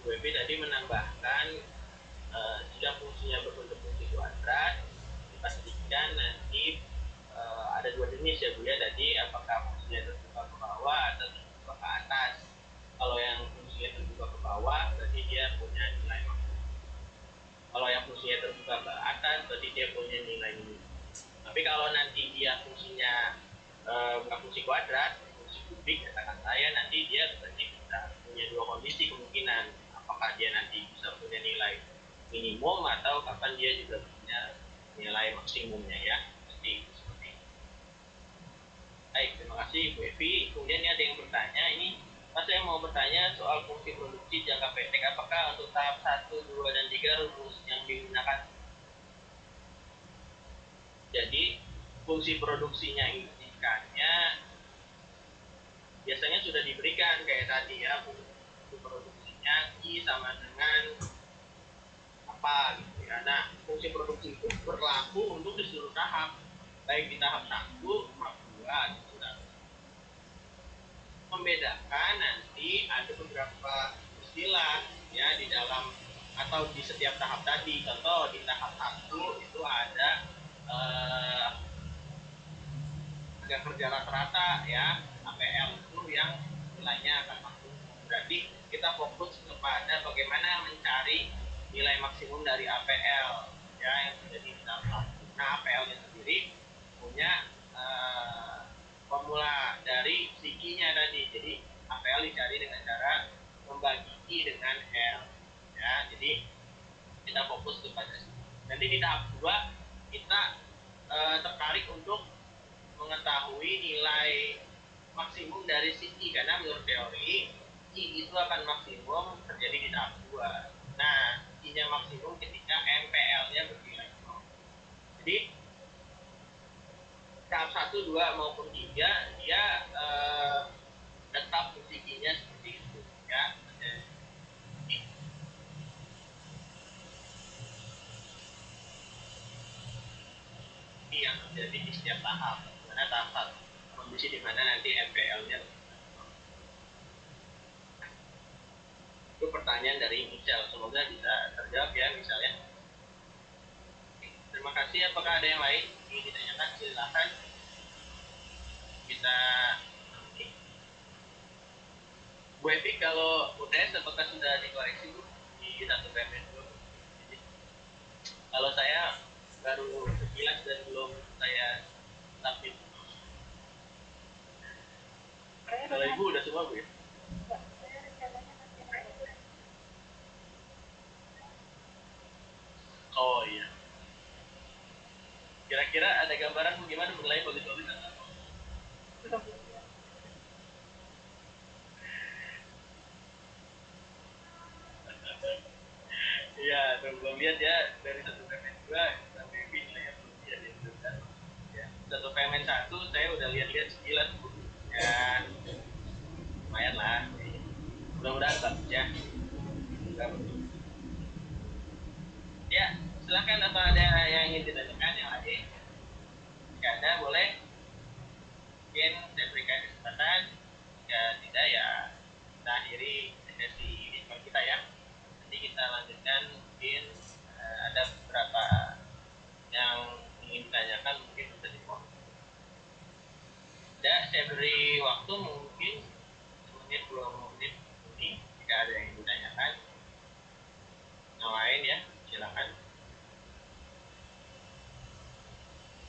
Bu Evi tadi menambahkan jika fungsinya berbentuk fungsi kuadrat, dipastikan nanti ada dua jenis ya Bu ya. Tadi apakah fungsinya terbuka ke bawah atau terbuka ke atas. Kalau yang fungsinya terbuka ke bawah, berarti dia punya nilai maksimum. Kalau yang fungsinya terbuka ke atas, berarti dia punya nilai minimum. Tapi kalau nanti dia fungsinya bukan fungsi kuadrat, fungsi kubik, katakan saya, nanti dia berarti bisa punya dua kondisi kemungkinan. Apakah dia nanti bisa punya nilai minimum atau kapan dia juga punya nilai maksimumnya ya. Seperti itu. Baik, terima kasih Bu Evi. Kemudian ini ada yang bertanya, ini Mas saya mau bertanya soal fungsi produksi jangka pendek. Apakah untuk tahap 1, 2, dan 3 rumus yang digunakan? Jadi fungsi produksinya ikannya biasanya sudah diberikan kayak tadi ya. Fungsi produksinya I sama dengan apa gitu ya. Nah, fungsi produksi itu berlaku untuk di seluruh tahap, baik di tahap 1, tahap 2, atau tahap 3. Membedakan nanti ada beberapa istilah ya di dalam atau di setiap tahap tadi. Contoh di tahap 1 itu ada harga kerja rata-rata ya, APL itu yang nilainya akan maksimum. Berarti kita fokus kepada bagaimana mencari nilai maksimum dari APL ya yang terjadi di tahap 1. Nah, APL-nya sendiri punya formula dari Siki-nya tadi. Jadi APL dicari dengan cara membagi I dengan L ya. Jadi kita fokus kepada situ. Nanti di tahap 2 kita tertarik untuk mengetahui nilai maksimum dari Siki, karena menurut teori I itu akan maksimum terjadi di tahap 2. Nah, I-nya maksimum ketika MPL-nya bernilai 0. Jadi tahap 1, 2 maupun 3 dia tetap fungsinya seperti itu ya. Ini yang terjadi di setiap tahap. Mana tahap 1 kondisi di mana nanti MPL-nya. Itu pertanyaan dari Michelle, semoga bisa terjawab ya misalnya. Terima kasih. Apakah ada yang lain ingin ditanyakan? Silakan. Kita Bu Evi, kalau UTS apakah sudah dikoreksi Bu di 1 PMN 2? Kalau saya baru sekilas dan belum saya submit. Kalau Ibu udah semua Bu ya? Oh iya. Kira-kira ada gambaran bagaimana menilai bagus-bagus atau belum? Iya, belum lihat ya dari 1 PMN 2 sampai nilainya belum lihat ya. 1 PMN 1 saya udah lihat-lihat sekilas Bu. Ya, lumayan lah. Mudah-mudahan bagus ya. Ya, silakan apa ada yang ingin ditanyakan yang lain? Jika ada boleh. mungkin saya berikan kesempatan, jika tidak ya kita akhiri sesi Discord kita ya. Nanti kita lanjutkan, mungkin ada beberapa yang ingin ditanyakan, mungkin bisa di forum. Saya beri waktu mungkin 1 menit 2 menit ini, jika ada yang ditanyakan. Yang lain ya, silakan.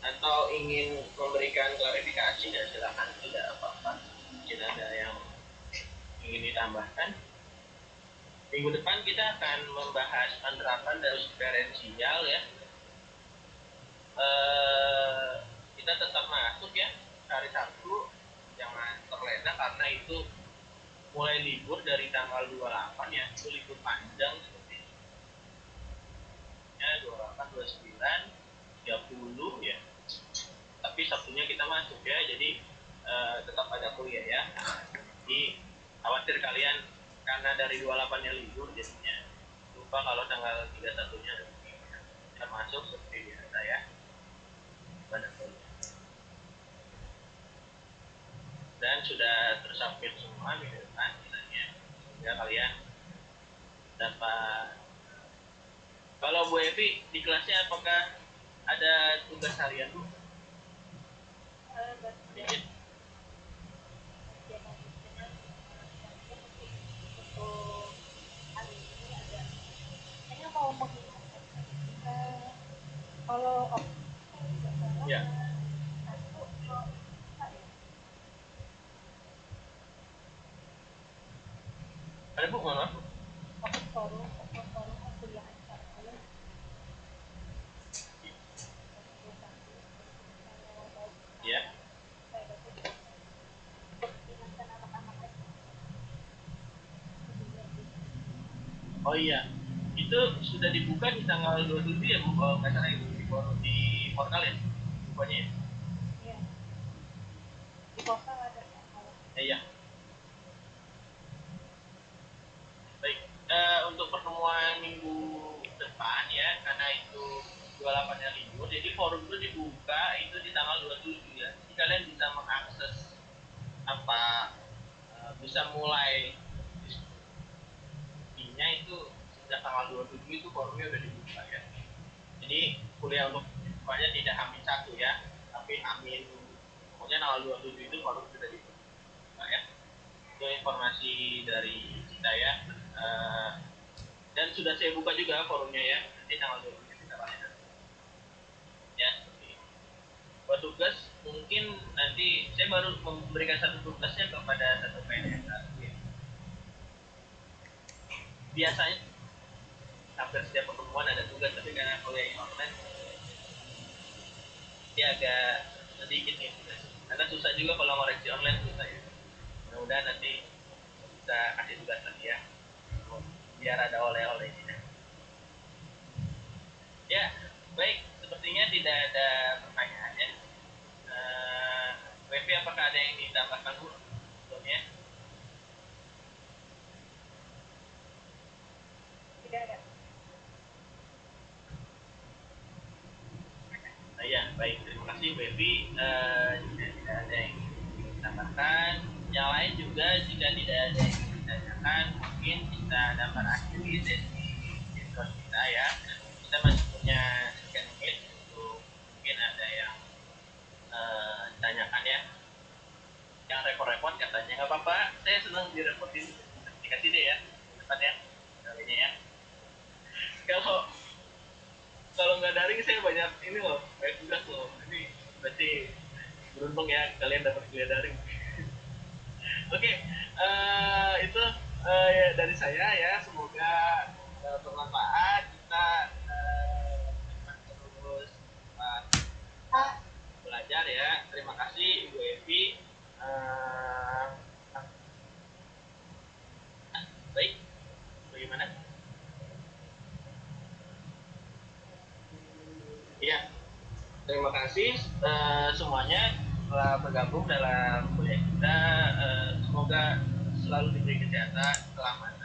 Atau ingin memberikan klarifikasi ya silakan, tidak apa-apa. Mungkin ada yang ingin ditambahkan. Minggu depan kita akan membahas penerapan dari diferensial ya. Kita tetap masuk ya hari Sabtu, jangan terlena karena itu mulai libur dari tanggal 28 ya, itu libur panjang seperti itu ya, 28, 29, 30 ya, tapi Sabtunya kita masuk ya, jadi tetap ada kuliah ya. Jadi khawatir kalian karena dari 28 nya libur jadinya lupa kalau tanggal 31 nya kita masuk seperti biasa ya. Dan sudah tersubmit semua minggu depan bilangnya, sehingga kalian dapat. Kalau Bu Evi di kelasnya apakah ada tugas harian Bu? Sedikit. Untuk hari ini ada, kayaknya mau mengingatkan kita kalau Ya. Ada Bu, mohon maaf. forum kuliah kalian. Ya. Oh iya, itu sudah dibuka di tanggal 27 ya Bu, kalau nggak salah itu di portal ya, pokoknya ya. Iya. Di portal ada. Iya. Baik, untuk pertemuan minggu depan ya, karena itu 28 nya libur, jadi forum itu dibuka itu di tanggal 27 ya. Jadi kalian bisa mengakses apa, bisa mulai diskusinya itu sejak tanggal 27 itu forumnya udah dibuka ya. Jadi kuliah untuk bukanya tidak H-1 ya, tapi H- pokoknya tanggal 27 itu forum sudah dibuka ya. Itu informasi dari kita ya. Dan sudah saya buka juga forumnya ya, nanti tanggal 27 kita lanjut ya, seperti itu. Buat tugas mungkin nanti saya baru memberikan satu tugasnya kepada satu PNS ya. Biasanya hampir setiap pertemuan ada tugas, tapi karena kuliah online dia agak sedikit nih tugas, karena susah juga kalau ngoreksi online, susah ya. Mudah-mudahan nanti bisa kasih tugas lagi ya, biar ada oleh-olehnya ya. Baik, sepertinya tidak ada pertanyaan ya. WP apakah ada yang ditambahkan Bu sebelumnya? Tidak ada. Ya, baik, terima kasih Bu Evi. Jika tidak ada yang ditambahkan, yang lain juga jika tidak ada yang ditanyakan, mungkin kita dapat akhiri sesi Discord kita ya. Kita masih punya sekian menit untuk mungkin ada yang ditanyakan ya. Yang repot-repot katanya nggak apa-apa, saya senang direpotin, dikasih deh ya, cepat ya, kalinya ya. Kalau nggak daring saya banyak ini loh, banyak tugas loh. Ini berarti beruntung ya kalian dapat kuliah daring. Oke, itu ya, dari saya ya, semoga bermanfaat. Kita terus belajar ya. Terima kasih Ibu Evi. Baik, bagaimana? Ya, terima kasih semuanya telah bergabung dalam kuliah kita. Semoga selalu diberi kesehatan, selamat